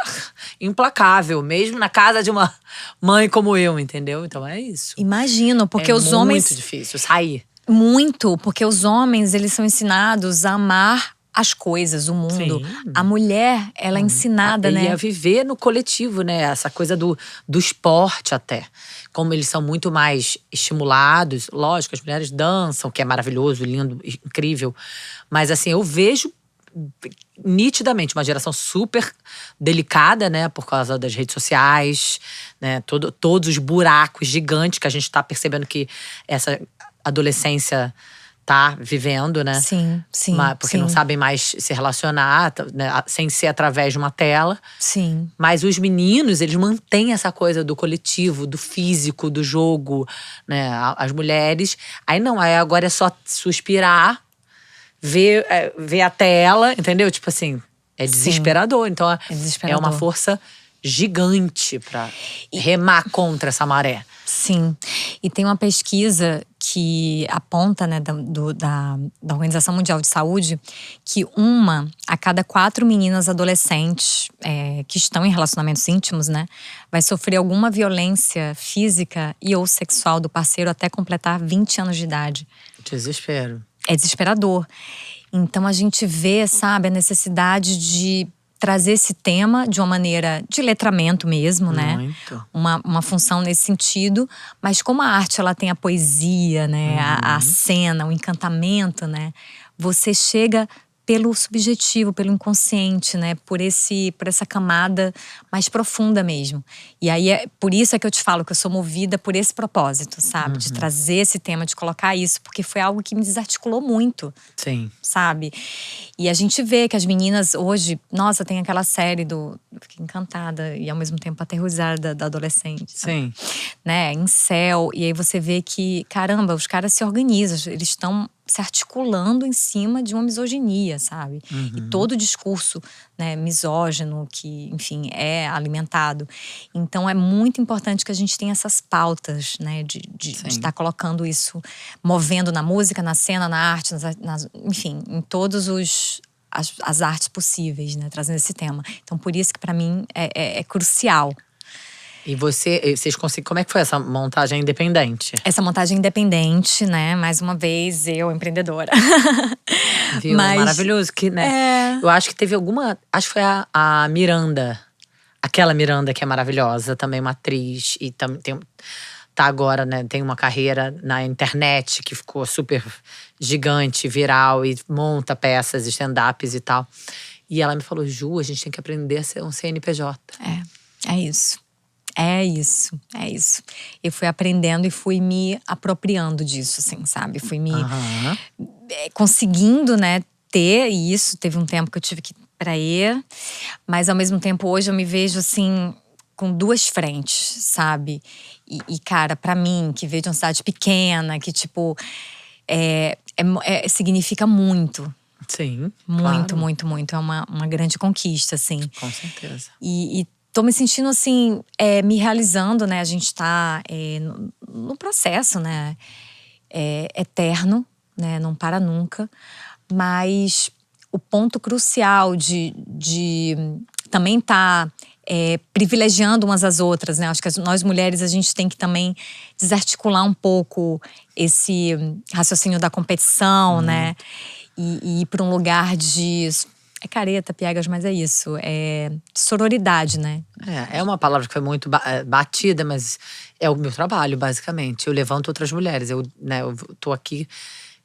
implacável, mesmo na casa de uma mãe como eu, entendeu? Então é isso. Imagino, porque os homens… É muito difícil sair. Muito, porque os homens, eles são ensinados a amar as coisas, o mundo. Sim. A mulher, ela é ensinada, E né? a viver no coletivo, né? Essa coisa do esporte até. Como eles são muito mais estimulados. Lógico, as mulheres dançam, que é maravilhoso, lindo, incrível. Mas assim, eu vejo nitidamente uma geração super delicada, né? Por causa das redes sociais, né? Todos os buracos gigantes que a gente tá percebendo que essa adolescência tá vivendo, né? Sim, sim, Porque sim. não sabem mais se relacionar, né, sem ser através de uma tela. Sim. Mas os meninos, eles mantêm essa coisa do coletivo, do físico, do jogo, né? As mulheres, aí agora é só suspirar, ver a tela, entendeu? Tipo assim, é desesperador. Então é desesperador. uma força gigante pra remar contra essa maré. Sim. E tem uma pesquisa que aponta, né, da Organização Mundial de Saúde, que 1 a cada 4 meninas adolescentes que estão em relacionamentos íntimos, né, vai sofrer alguma violência física e ou sexual do parceiro até completar 20 anos de idade. Desespero. É desesperador. Então a gente vê, sabe, a necessidade de trazer esse tema de uma maneira de letramento mesmo, né? Muito. Uma função nesse sentido. Mas como a arte, ela tem a poesia, né? A cena, o encantamento, né? Você chega pelo subjetivo, pelo inconsciente, né? Por essa camada mais profunda mesmo. E aí, por isso é que eu te falo que eu sou movida por esse propósito, sabe? De trazer esse tema, de colocar isso. Porque foi algo que me desarticulou muito. Sim. Sabe? E a gente vê que as meninas hoje… Nossa, tem aquela série fiquei encantada e ao mesmo tempo aterrorizada da adolescente. Sim. Né? Incel. E aí você vê que, caramba, os caras se organizam. Eles estão se articulando em cima de uma misoginia, sabe? E todo o discurso, né, misógino que, enfim, é alimentado. Então é muito importante que a gente tenha essas pautas, né? De estar colocando isso, movendo na música, na cena, na arte, enfim, em todos as artes possíveis, né? Trazendo esse tema. Então por isso que pra mim é crucial. E vocês conseguem… Como é que foi essa montagem independente? Essa montagem independente, né? Mais uma vez, eu, empreendedora. Viu? Maravilhoso. Que, né? Eu acho que teve alguma… Acho que foi a Miranda. Aquela Miranda que é maravilhosa. Também uma atriz. E tá agora, né? Tem uma carreira na internet que ficou super gigante, viral. E monta peças, stand-ups e tal. E ela me falou, Ju, a gente tem que aprender a ser um CNPJ. É isso. É isso. Eu fui aprendendo e fui me apropriando disso, assim, sabe? Fui me conseguindo, né, ter isso. Teve um tempo que eu tive que ir pra ir. Mas ao mesmo tempo, hoje eu me vejo, assim, com 2 frentes, sabe? E cara, pra mim, que veio de uma cidade pequena, que tipo… significa muito. Sim, Muito, claro. muito, muito. É uma grande conquista, assim. Com certeza. E tô me sentindo assim, me realizando, né? A gente tá no processo, né? Eterno, né? Não para nunca. Mas o ponto crucial de também tá privilegiando umas às outras, né? Acho que nós mulheres, a gente tem que também desarticular um pouco esse raciocínio da competição, né? E ir para um lugar de… É careta, piegas, mas é isso. É sororidade, né? É uma palavra que foi muito batida, mas é o meu trabalho, basicamente. Eu levanto outras mulheres. Eu tô aqui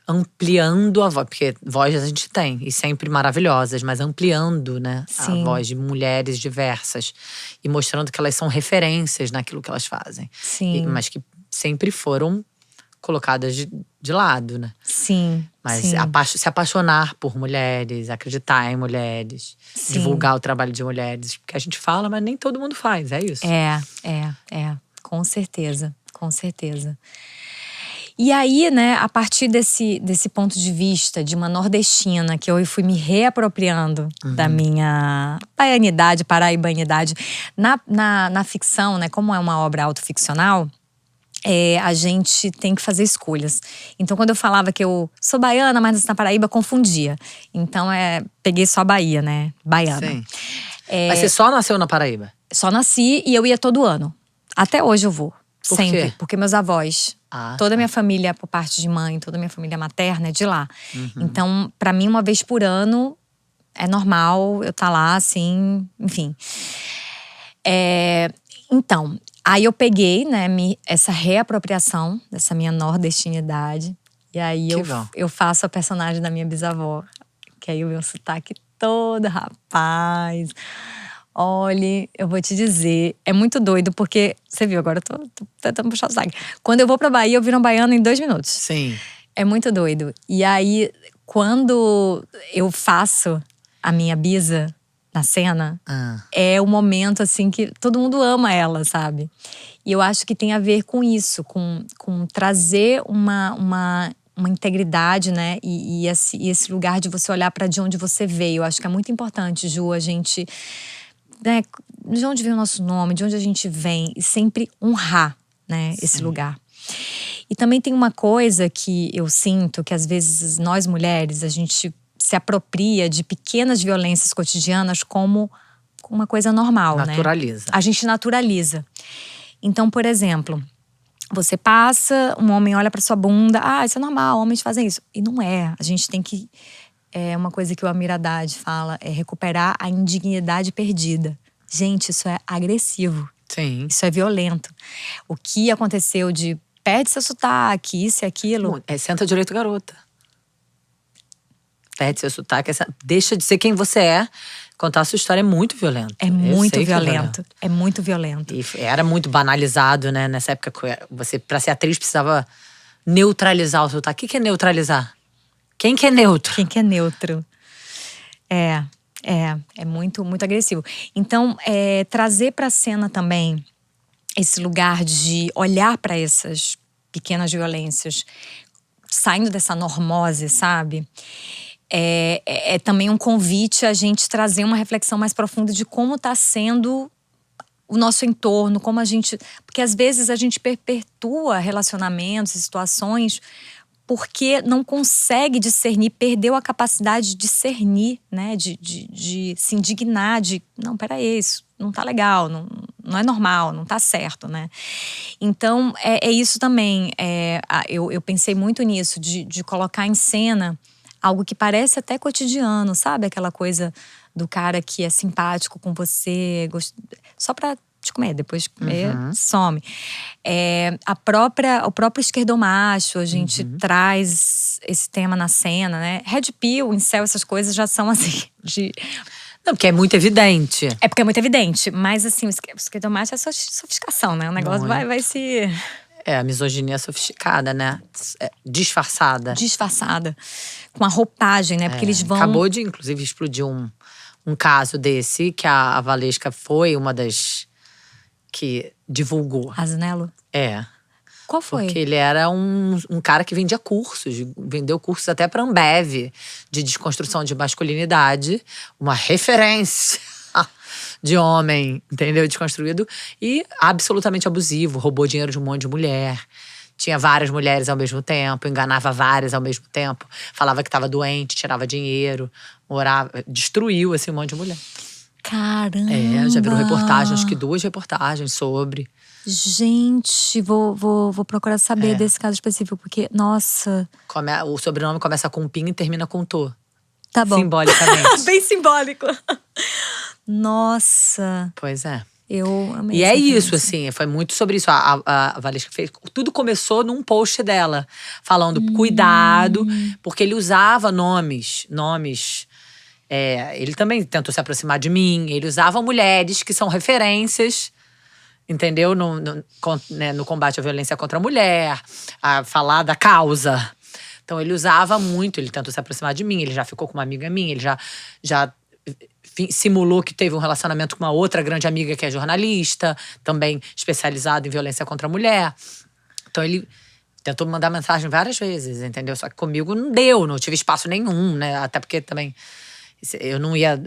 ampliando a voz. Porque voz a gente tem, e sempre maravilhosas. Mas ampliando, né, a voz de mulheres diversas. E mostrando que elas são referências naquilo que elas fazem. Sim. Mas que sempre foram colocadas de lado, né? Sim. Mas sim. se apaixonar por mulheres, acreditar em mulheres, divulgar o trabalho de mulheres. Porque a gente fala, mas nem todo mundo faz, é isso. Com certeza, com certeza. E aí, né, a partir desse ponto de vista de uma nordestina, que eu fui me reapropriando da minha baianidade, paraibanidade, na ficção, né, como é uma obra autoficcional, a gente tem que fazer escolhas. Então, quando eu falava que eu sou baiana, mas na Paraíba, confundia. Então, peguei só a Bahia, né? Baiana. Sim. Mas você só nasceu na Paraíba? Só nasci e eu ia todo ano. Até hoje eu vou. Por sempre. quê? Porque meus avós Toda a minha família, por parte de mãe, toda a minha família materna é de lá. Então, pra mim, uma vez por ano é normal eu estar lá, assim, enfim. Então, aí eu peguei, né, essa reapropriação dessa minha nordestinidade. E aí eu faço a personagem da minha bisavó. Que aí eu vi um sotaque todo, rapaz. Olha, eu vou te dizer, é muito doido, porque… Você viu, agora eu tô tentando puxar o sotaque. Quando eu vou pra Bahia, eu viro um baiano em 2 minutos. Sim. É muito doido. E aí, quando eu faço a minha bisa na cena, é o momento, assim, que todo mundo ama ela, sabe? E eu acho que tem a ver com isso, com trazer uma integridade, né? E esse lugar de você olhar pra de onde você veio. Eu acho que é muito importante, Ju, a gente… né, de onde vem o nosso nome, de onde a gente vem, e sempre honrar, né, esse lugar. E também tem uma coisa que eu sinto, que às vezes nós mulheres, a gente se apropria de pequenas violências cotidianas como uma coisa normal, Naturaliza. né? A gente naturaliza. Então, por exemplo, você passa, um homem olha pra sua bunda, isso é normal, homens fazem isso. E não é, a gente tem que… É uma coisa que o Amir Haddad fala, é recuperar a indignidade perdida. Gente, isso é agressivo. Sim. Isso é violento. O que aconteceu de perde seu sotaque, isso e aquilo… Senta direito, garota. Perde seu sotaque, deixa de ser quem você é. Contar a sua história é muito violento. É muito violento. É muito violento. E era muito banalizado, né? Nessa época, você, pra ser atriz, precisava neutralizar o sotaque. O que é neutralizar? Quem que é neutro? Quem que é neutro? É muito, muito agressivo. Então, trazer pra cena também esse lugar de olhar pra essas pequenas violências, saindo dessa normose, sabe? É também um convite a gente trazer uma reflexão mais profunda de como tá sendo o nosso entorno, como a gente… Porque às vezes a gente perpetua relacionamentos e situações porque não consegue discernir, perdeu a capacidade de discernir, né? De se indignar, não, peraí, isso não tá legal, não é normal, não tá certo, né? Então, é isso também. Eu pensei muito nisso, de colocar em cena algo que parece até cotidiano, sabe? Aquela coisa do cara que é simpático com você, só pra te comer, depois de comer, some. O próprio esquerdomacho, a gente traz esse tema na cena, né? Red pill, incel, essas coisas já são assim, Não, porque é muito evidente. É porque é muito evidente, mas assim, o esquerdomacho é sofisticação, né? O negócio vai se… A misoginia sofisticada, né? Disfarçada. Disfarçada. Com a roupagem, né? Porque eles vão… Acabou de, inclusive, explodir um caso desse, que a Valesca foi uma das que divulgou. Aznello? Qual foi? Porque ele era um cara que vendia cursos, vendeu cursos até pra Ambev, de desconstrução de masculinidade, uma referência de homem, entendeu? Desconstruído e absolutamente abusivo, roubou dinheiro de um monte de mulher. Tinha várias mulheres ao mesmo tempo, enganava várias ao mesmo tempo, falava que estava doente, tirava dinheiro, destruiu assim, um monte de mulher. Caramba! Já virou reportagem, acho que 2 reportagens sobre. Gente, vou procurar saber desse caso específico, porque, nossa… O sobrenome começa com Pin e termina com Tô. Tá bom. Simbolicamente. Bem simbólico. Nossa. Pois é. Eu amei. E é isso, assim, foi muito sobre isso. A Valesca fez. Tudo começou num post dela, falando cuidado, porque ele usava nomes. Ele também tentou se aproximar de mim. Ele usava mulheres que são referências, entendeu? No combate à violência contra a mulher, a falar da causa. Então ele usava muito, ele tentou se aproximar de mim, ele já ficou com uma amiga minha, ele já simulou que teve um relacionamento com uma outra grande amiga que é jornalista, também especializada em violência contra a mulher. Então ele tentou me mandar mensagem várias vezes, entendeu? Só que comigo não deu, não tive espaço nenhum, né? Até porque também eu não ia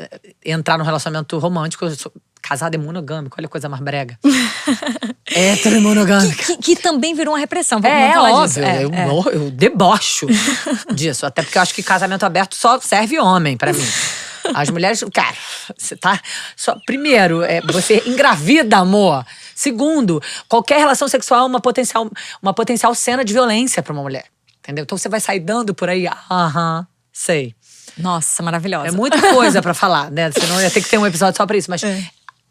entrar num relacionamento romântico, eu sou casada e monogâmica, olha a coisa mais brega. Hétero e monogâmica. Que também virou uma repressão, vamos falar óbvio, disso. eu debocho disso. Até porque eu acho que casamento aberto só serve homem pra mim. As mulheres… Cara, você tá… Primeiro, você engravida, amor. Segundo, qualquer relação sexual é uma potencial cena de violência pra uma mulher. Entendeu? Então você vai sair dando por aí… sei. Nossa, maravilhosa. É muita coisa pra falar, né? Senão ia ter que ter um episódio só pra isso. Mas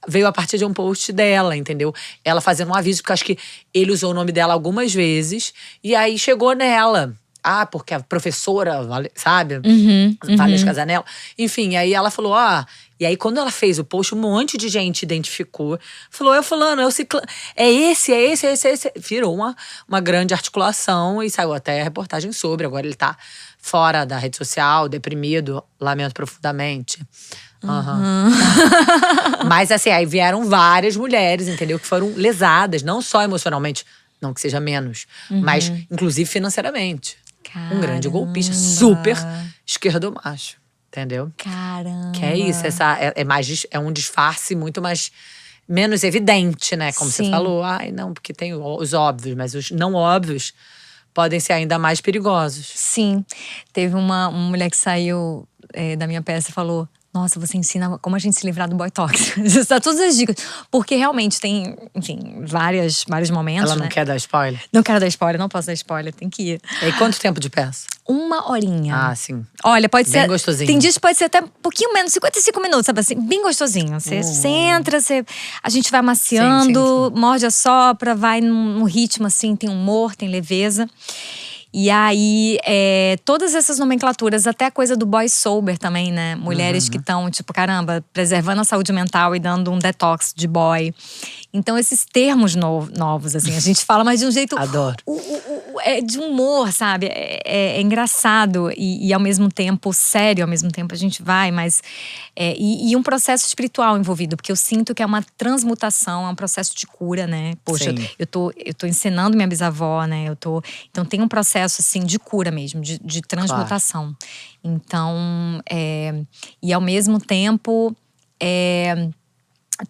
veio a partir de um post dela, entendeu? Ela fazendo um aviso, porque acho que ele usou o nome dela algumas vezes. E aí chegou nela. Porque a professora, sabe? Valesca Casanello. Enfim, aí ela falou, E aí quando ela fez o post, um monte de gente identificou. Falou, é o fulano, é o ciclano. É esse. Virou uma grande articulação e saiu até reportagem sobre. Agora ele tá fora da rede social, deprimido, lamento profundamente. Mas assim, aí vieram várias mulheres, entendeu? Que foram lesadas, não só emocionalmente, não que seja menos, mas inclusive financeiramente. Caramba. Um grande golpista, super esquerdomacho, entendeu? Caramba. Que é isso, é um disfarce muito mais… menos evidente, né? Como você falou. Não, porque tem os óbvios, mas os não óbvios podem ser ainda mais perigosos. Sim. Teve uma mulher que saiu da minha peça e falou… Nossa, você ensina como a gente se livrar do boy tóxico. Você dá todas as dicas. Porque realmente tem, enfim, vários momentos, Ela não quer dar spoiler? Não quero dar spoiler, não posso dar spoiler, tem que ir. E quanto tempo de peça? 1 horinha. Sim. Olha, pode ser… Bem gostosinho. Tem dias que pode ser até um pouquinho menos, 55 minutos, sabe assim? Bem gostosinho. Você entra, a gente vai maciando, morde a sopra, vai no ritmo assim, tem humor, tem leveza. E aí, todas essas nomenclaturas, até a coisa do boy sober também, né? Mulheres que estão, tipo, caramba, preservando a saúde mental e dando um detox de boy. Então, esses termos novos, assim, a gente fala, mas de um jeito… Adoro. De humor, sabe? É engraçado e ao mesmo tempo sério, ao mesmo tempo a gente vai, mas… E um processo espiritual envolvido, porque eu sinto que é uma transmutação, é um processo de cura, né? Poxa, eu tô ensinando minha bisavó, né? Então tem um processo, assim, de cura mesmo, de transmutação. Claro. Então, e ao mesmo tempo…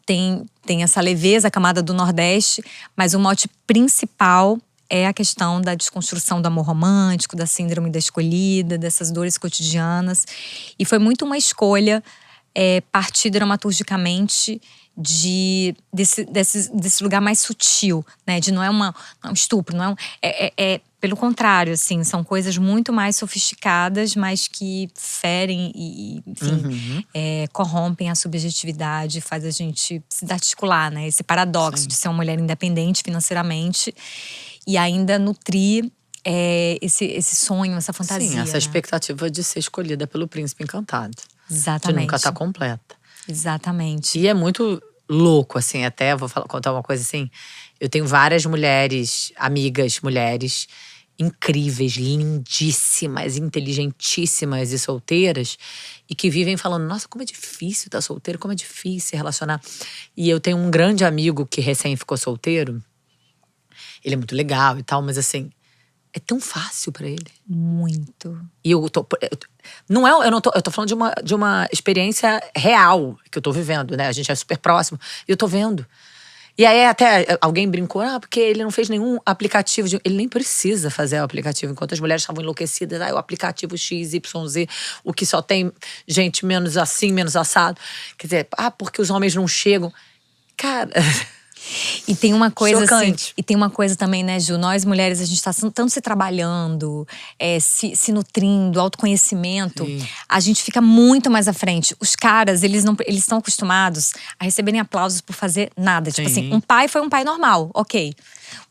Tem essa leveza, a camada do Nordeste, mas o mote principal é a questão da desconstrução do amor romântico, da síndrome da escolhida, dessas dores cotidianas. E foi muito uma escolha partir dramaturgicamente desse lugar mais sutil, né? De não é um estupro, não pelo contrário, assim, são coisas muito mais sofisticadas, mas que ferem e enfim, corrompem a subjetividade, faz a gente se articular, né? Esse paradoxo de ser uma mulher independente financeiramente e ainda nutrir esse sonho, essa fantasia. Sim, essa expectativa de ser escolhida pelo príncipe encantado. Exatamente. De nunca estar completa. Exatamente. E é muito louco, assim, até vou contar uma coisa assim. Eu tenho várias mulheres, amigas, mulheres incríveis, lindíssimas, inteligentíssimas e solteiras, e que vivem falando, nossa, como é difícil estar solteiro, como é difícil se relacionar. E eu tenho um grande amigo que recém ficou solteiro. Ele é muito legal e tal, mas assim, é tão fácil pra ele. Muito. E eu tô falando de uma experiência real que eu tô vivendo, né? A gente é super próximo e eu tô vendo. E aí até alguém brincou, porque ele não fez nenhum aplicativo. Ele nem precisa fazer o aplicativo. Enquanto as mulheres estavam enlouquecidas, o aplicativo XYZ, o que só tem gente menos assim, menos assado. Quer dizer, porque os homens não chegam. Cara… E tem uma coisa chocante. assim, e tem uma coisa também, né, Ju? Nós mulheres, a gente tá tanto se trabalhando, se nutrindo, autoconhecimento. Sim. A gente fica muito mais à frente. Os caras, eles estão acostumados a receberem aplausos por fazer nada. Sim. Tipo assim, um pai foi um pai normal, ok.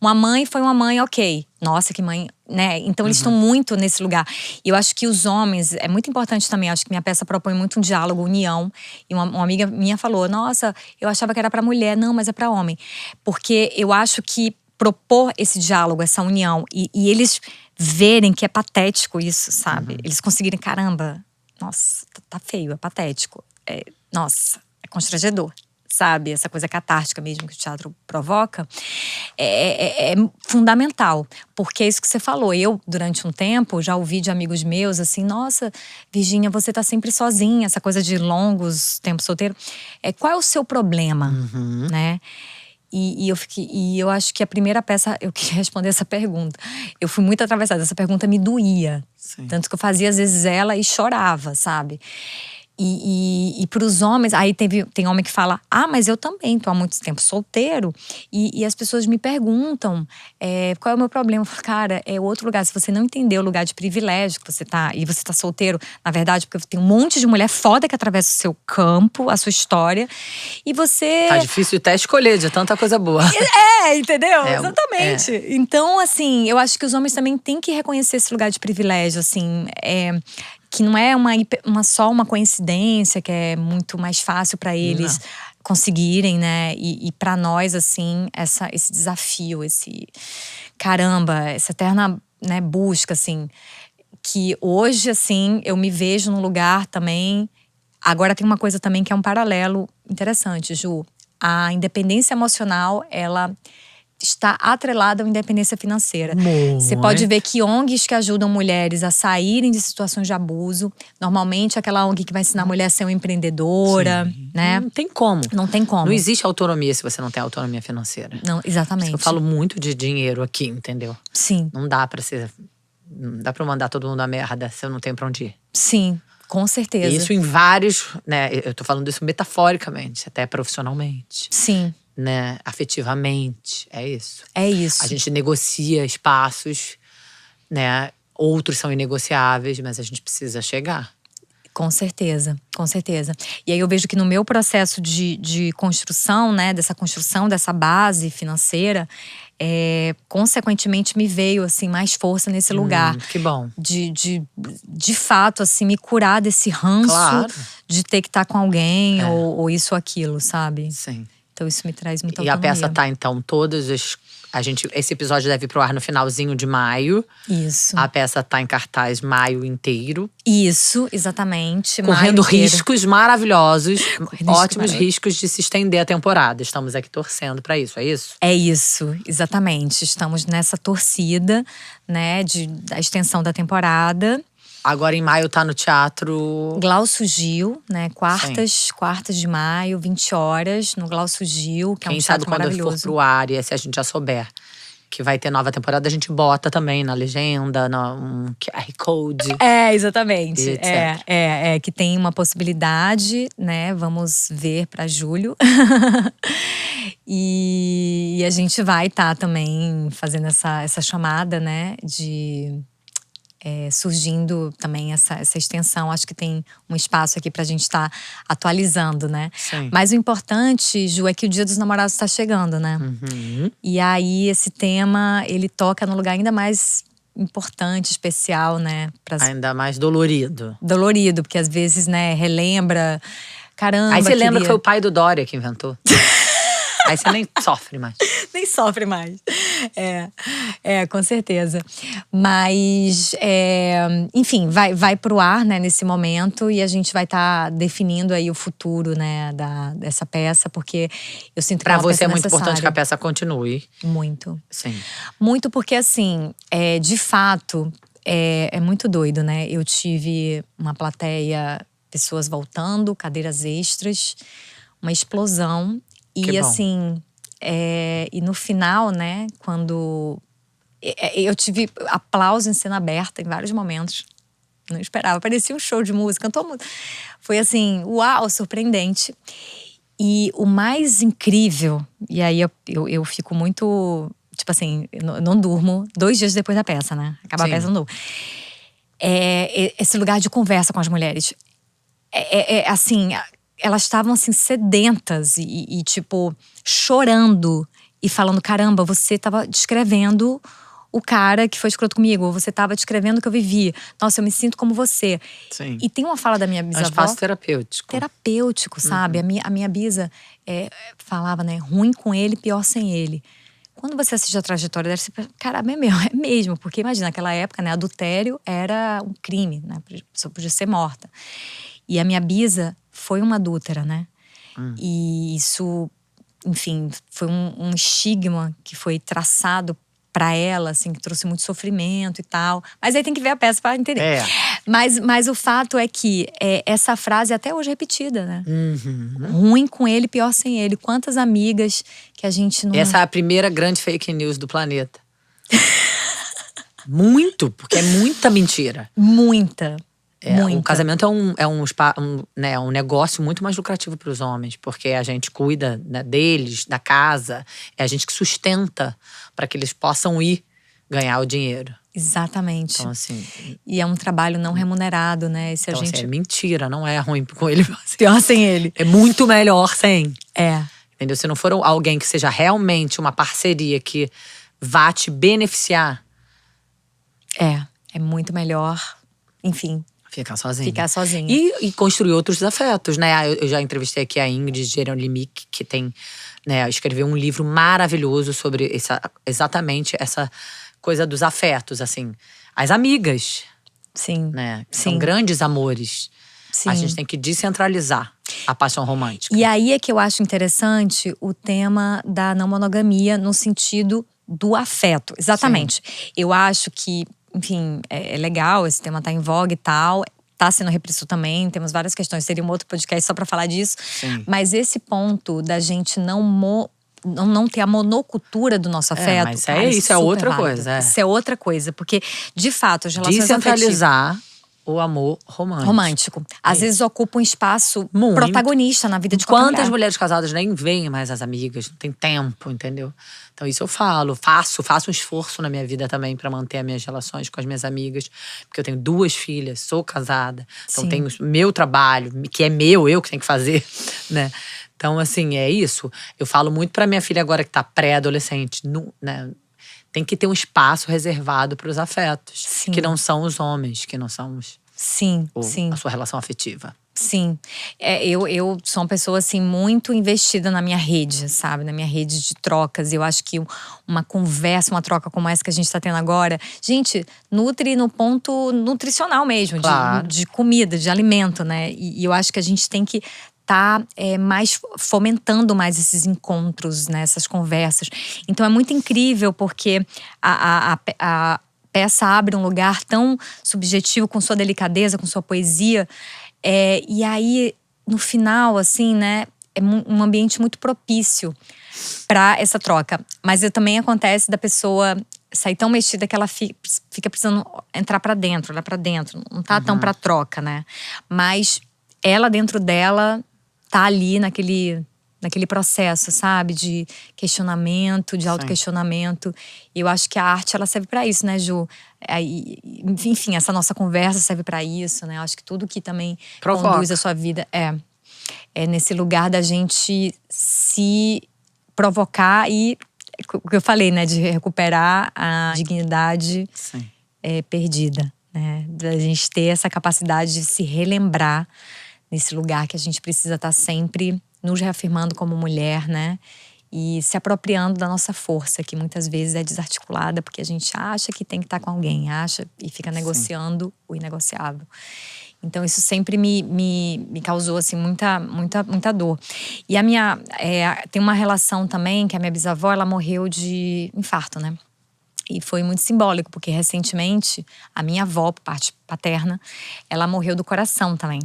Uma mãe foi uma mãe, ok. Nossa, que mãe, né? Então eles estão muito nesse lugar. E eu acho que os homens, é muito importante também, acho que minha peça propõe muito um diálogo, união. E uma amiga minha falou, nossa, eu achava que era pra mulher. Não, mas é pra homem. Porque eu acho que propor esse diálogo, essa união, e eles verem que é patético isso, sabe? Eles conseguirem, caramba, nossa, tá feio, é patético. Nossa, é constrangedor. Sabe? Essa coisa catártica mesmo que o teatro provoca, é fundamental. Porque é isso que você falou. Eu, durante um tempo, já ouvi de amigos meus assim, nossa, Virgínia, você tá sempre sozinha. Essa coisa de longos tempos solteiro. Qual é o seu problema? Né? E eu acho que a primeira peça, eu queria responder essa pergunta. Eu fui muito atravessada, essa pergunta me doía. Sim. Tanto que eu fazia às vezes ela e chorava, sabe? E para os homens, aí tem homem que fala: ah, mas eu também tô há muito tempo solteiro. E as pessoas me perguntam qual é o meu problema. Eu falo, cara, é outro lugar. Se você não entender o lugar de privilégio que você tá, e você tá solteiro, na verdade, porque tem um monte de mulher foda que atravessa o seu campo, a sua história. E você. Tá difícil até escolher de tanta coisa boa. Entendeu? Exatamente. Então, assim, eu acho que os homens também têm que reconhecer esse lugar de privilégio, assim. Que não é só uma coincidência, que é muito mais fácil para eles conseguirem, né? E para nós, assim, esse desafio, caramba, essa eterna, né, busca, assim. Que hoje, assim, eu me vejo num lugar também. Agora tem uma coisa também que é um paralelo interessante, Ju. A independência emocional, ela está atrelada à independência financeira. Você pode ver que ONGs que ajudam mulheres a saírem de situações de abuso, normalmente aquela ONG que vai ensinar a mulher a ser uma empreendedora, né? Não tem como. Não tem como. Não existe autonomia se você não tem autonomia financeira. Não, exatamente. Eu falo muito de dinheiro aqui, entendeu? Sim. Não dá pra mandar todo mundo a merda se eu não tenho pra onde ir. Sim, com certeza. E isso em vários, né? Eu tô falando isso metaforicamente, até profissionalmente. Sim. Né, afetivamente, é isso. É isso. A gente negocia espaços, né? Outros são inegociáveis, mas a gente precisa chegar. Com certeza, com certeza. E aí eu vejo que no meu processo de construção, né, dessa construção dessa base financeira, consequentemente me veio assim mais força nesse lugar. Que bom. De fato, assim, me curar desse ranço de ter que estar com alguém ou isso ou aquilo, sabe? Sim. Então isso me traz muita autonomia. autonomia. E a peça tá, então, esse episódio deve ir pro ar no finalzinho de maio. Isso. A peça tá em cartaz maio inteiro. Isso, exatamente. Correndo maio inteiro. riscos maravilhosos. Ótimos maravilhosos. riscos de se estender a temporada. Estamos aqui torcendo pra isso, é isso? É isso, exatamente. Estamos nessa torcida, né, da extensão da temporada. Agora em maio tá no Teatro Glaucio Gil, né? Quartas de maio, 20 horas, no Glaucio Gil, que é um teatro maravilhoso. Quem sabe quando for pro ar, e se a gente já souber que vai ter nova temporada, a gente bota também na legenda, um QR Code. Exatamente. Que tem uma possibilidade, né? Vamos ver para julho. E a gente vai estar também fazendo essa chamada, né? Surgindo também essa extensão. Acho que tem um espaço aqui pra gente estar atualizando, né? Sim. Mas o importante, Ju, é que o Dia dos Namorados está chegando, né? Uhum. E aí esse tema, ele toca num lugar ainda mais importante, especial, né? Ainda mais dolorido. Dolorido, porque às vezes, né, relembra… Caramba, aí você lembra que foi o pai do Dória que inventou. Aí você nem sofre mais. Nem sofre mais. Com certeza. Mas, enfim, vai pro ar, né, nesse momento. E a gente vai estar definindo aí o futuro, né, dessa peça. Porque eu sinto que pra é uma você peça é muito necessária. importante que a peça continue. Muito. Sim. Muito porque, assim, de fato, é muito doido, né? Eu tive uma plateia, pessoas voltando, cadeiras extras. Uma explosão. E assim, e no final, né, quando… Eu tive aplauso em cena aberta em vários momentos. Não esperava, parecia um show de música. Foi assim, uau, surpreendente. E o mais incrível, e aí eu fico muito… Tipo assim, eu não durmo 2 dias depois da peça, né? Acaba a peça, eu não durmo. Esse lugar de conversa com as mulheres. Assim… Elas estavam assim sedentas e tipo chorando e falando: caramba, você estava descrevendo o cara que foi escroto comigo, ou você estava descrevendo o que eu vivi. Nossa, eu me sinto como você. Sim. E tem uma fala da minha bisavó. É um espaço terapêutico. Terapêutico, sabe? A minha bisa falava, né? Ruim com ele, pior sem ele. Quando você assiste a trajetória dela, você pensa, caramba, é mesmo. Porque imagina, naquela época, né? Adultério era um crime, né? A pessoa podia ser morta. E a minha bisa foi uma adúltera, né? E isso, enfim, foi um estigma que foi traçado pra ela, assim, que trouxe muito sofrimento e tal. Mas aí tem que ver a peça pra entender. Mas o fato é que essa frase até hoje é repetida, né? Ruim com ele, pior sem ele. Quantas amigas que a gente não… Essa é a primeira grande fake news do planeta. Muito, porque é muita mentira. Muita. Muita. O casamento é um negócio muito mais lucrativo para os homens, porque a gente cuida, né, deles, da casa, é a gente que sustenta para que eles possam ir ganhar o dinheiro. Exatamente. Então, assim, E é um trabalho não remunerado, né? E se então, a gente… assim, é mentira, não é ruim com ele. Pior sem ele. É muito melhor sem. É. Entendeu? Se não for alguém que seja realmente uma parceria que vá te beneficiar, É muito melhor, enfim, ficar sozinho. ficar sozinho. E construir outros afetos, né? Eu já entrevistei aqui a Ingrid Gerolimic, que tem, né, escreveu um livro maravilhoso sobre exatamente essa coisa dos afetos, assim. As amigas, Sim. né? Sim. São grandes amores. Sim. A gente tem que descentralizar a paixão romântica. E aí é que eu acho interessante o tema da não monogamia no sentido do afeto. Exatamente. Eu acho que, enfim, é legal, esse tema tá em voga e tal. Tá sendo repressivo também, temos várias questões. Seria um outro podcast só pra falar disso. Sim. Mas esse ponto da gente não ter a monocultura do nosso afeto… mas cara, isso é super outra válido. coisa, é. Isso é outra coisa. Porque, de fato, as relações Descentralizar o amor romântico. romântico. Às vezes ocupa um espaço Muito. protagonista na vida de qualquer Quantas mulher. mulheres casadas nem veem mais as amigas, não tem tempo, entendeu? Então isso eu falo, faço um esforço na minha vida também pra manter as minhas relações com as minhas amigas, porque eu tenho 2 filhas, sou casada, então Sim. tenho meu trabalho, que é meu, eu que tenho que fazer, né? Então assim, é isso. Eu falo muito pra minha filha agora que tá pré-adolescente, né? Tem que ter um espaço reservado para os afetos, Sim. que não são os homens, que não são Sim, sim. a sua relação afetiva. Sim. Eu sou uma pessoa, assim, muito investida na minha rede, sabe? Na minha rede de trocas. Eu acho que uma conversa, uma troca como essa que a gente tá tendo agora… Gente, nutre no ponto nutricional mesmo. Claro. De comida, de alimento, né? E eu acho que a gente tem que tá mais fomentando mais esses encontros, né? Essas conversas. Então é muito incrível porque a peça abre um lugar tão subjetivo, com sua delicadeza, com sua poesia. E aí, no final, assim, né, é um ambiente muito propício para essa troca. Mas também acontece da pessoa sair tão mexida que ela fica precisando entrar para dentro, olhar para dentro. Não tá tão pra troca, né? Mas ela, dentro dela, tá ali naquele processo, sabe? De questionamento, de autoquestionamento. E eu acho que a arte, ela serve para isso, né, Ju? Enfim, essa nossa conversa serve para isso, né? Eu acho que tudo que também conduz a sua vida é nesse lugar da gente se provocar e, o que eu falei, né? De recuperar a dignidade perdida, né? Da gente ter essa capacidade de se relembrar nesse lugar que a gente precisa estar sempre nos reafirmando como mulher, né? E se apropriando da nossa força, que muitas vezes é desarticulada, porque a gente acha que tem que estar com alguém, acha e fica negociando o inegociável. Então isso sempre me causou, assim, muita dor. E tem uma relação também, que a minha bisavó, ela morreu de infarto, né? E foi muito simbólico, porque recentemente a minha avó, por parte paterna, ela morreu do coração também.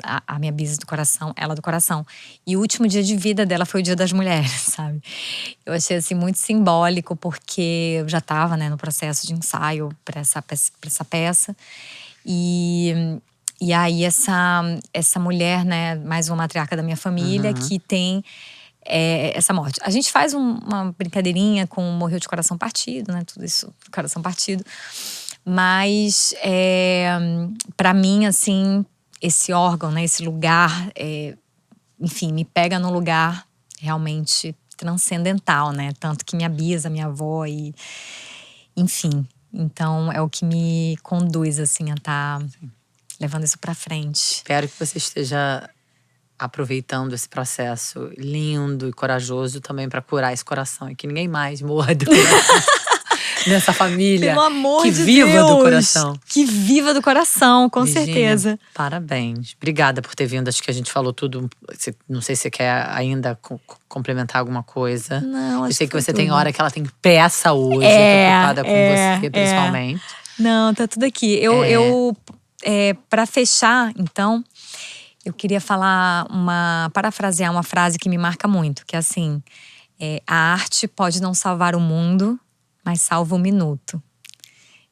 A minha bisa do coração, ela do coração. E o último dia de vida dela foi o Dia das Mulheres, sabe? Eu achei, assim, muito simbólico, porque eu já estava, né, no processo de ensaio para essa peça. E aí essa mulher, né, mais uma matriarca da minha família, que tem essa morte. A gente faz uma brincadeirinha com morreu de coração partido, né? Tudo isso, coração partido. Mas, para mim, assim… esse órgão, né, esse lugar, enfim, me pega num lugar realmente transcendental, né? Tanto que minha bisa, minha avó enfim. Então é o que me conduz, assim, a estar levando isso pra frente. Espero que você esteja aproveitando esse processo lindo e corajoso também pra curar esse coração e que ninguém mais morra do coração. Nessa família. Pelo amor que de viva Deus, do coração. Que viva do coração, com Virginia, certeza. Parabéns. Obrigada por ter vindo. Acho que a gente falou tudo. Não sei se você quer ainda complementar alguma coisa. Não, acho eu sei que você tudo. tem hora que ela tem peça hoje. Eu tô preocupada com você, principalmente. Não, tá tudo aqui. Pra fechar, então, eu queria parafrasear uma frase que me marca muito. Que é assim, a arte pode não salvar o mundo, mas salva um minuto.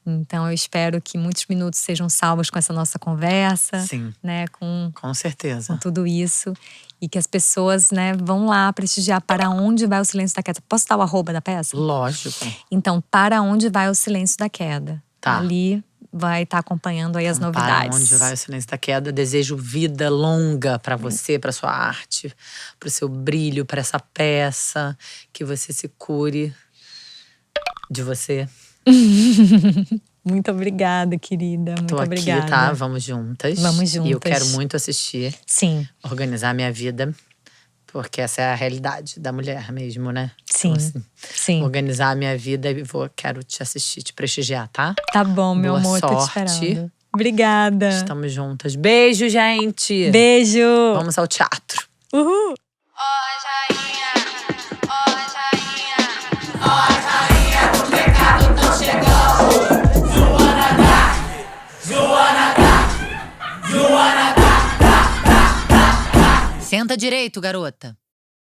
Então eu espero que muitos minutos sejam salvos com essa nossa conversa, Sim, né? Com certeza. tudo isso. E que as pessoas, né, vão lá prestigiar Para Onde Vai o Silêncio da Queda. Posso dar o arroba da peça? Lógico. Então, Para Onde Vai o Silêncio da Queda. Tá. Ali vai estar acompanhando aí as novidades. Para Onde Vai o Silêncio da Queda. Desejo vida longa pra você, pra sua arte, pro seu brilho, pra essa peça. Que você se cure de você. Muito obrigada, querida. Muito Tô aqui, obrigada. tá? Vamos juntas. Vamos E eu juntas. quero muito assistir, Sim, organizar minha vida. Porque essa é a realidade da mulher mesmo, né? sim, Então, assim, sim. organizar a minha vida e quero te assistir, te prestigiar, tá? Tá bom, meu Boa amor. Tô te sorte. esperando. Obrigada. Estamos juntas. Beijo, gente! Beijo. Vamos ao teatro. Uhul. Senta direito, garota.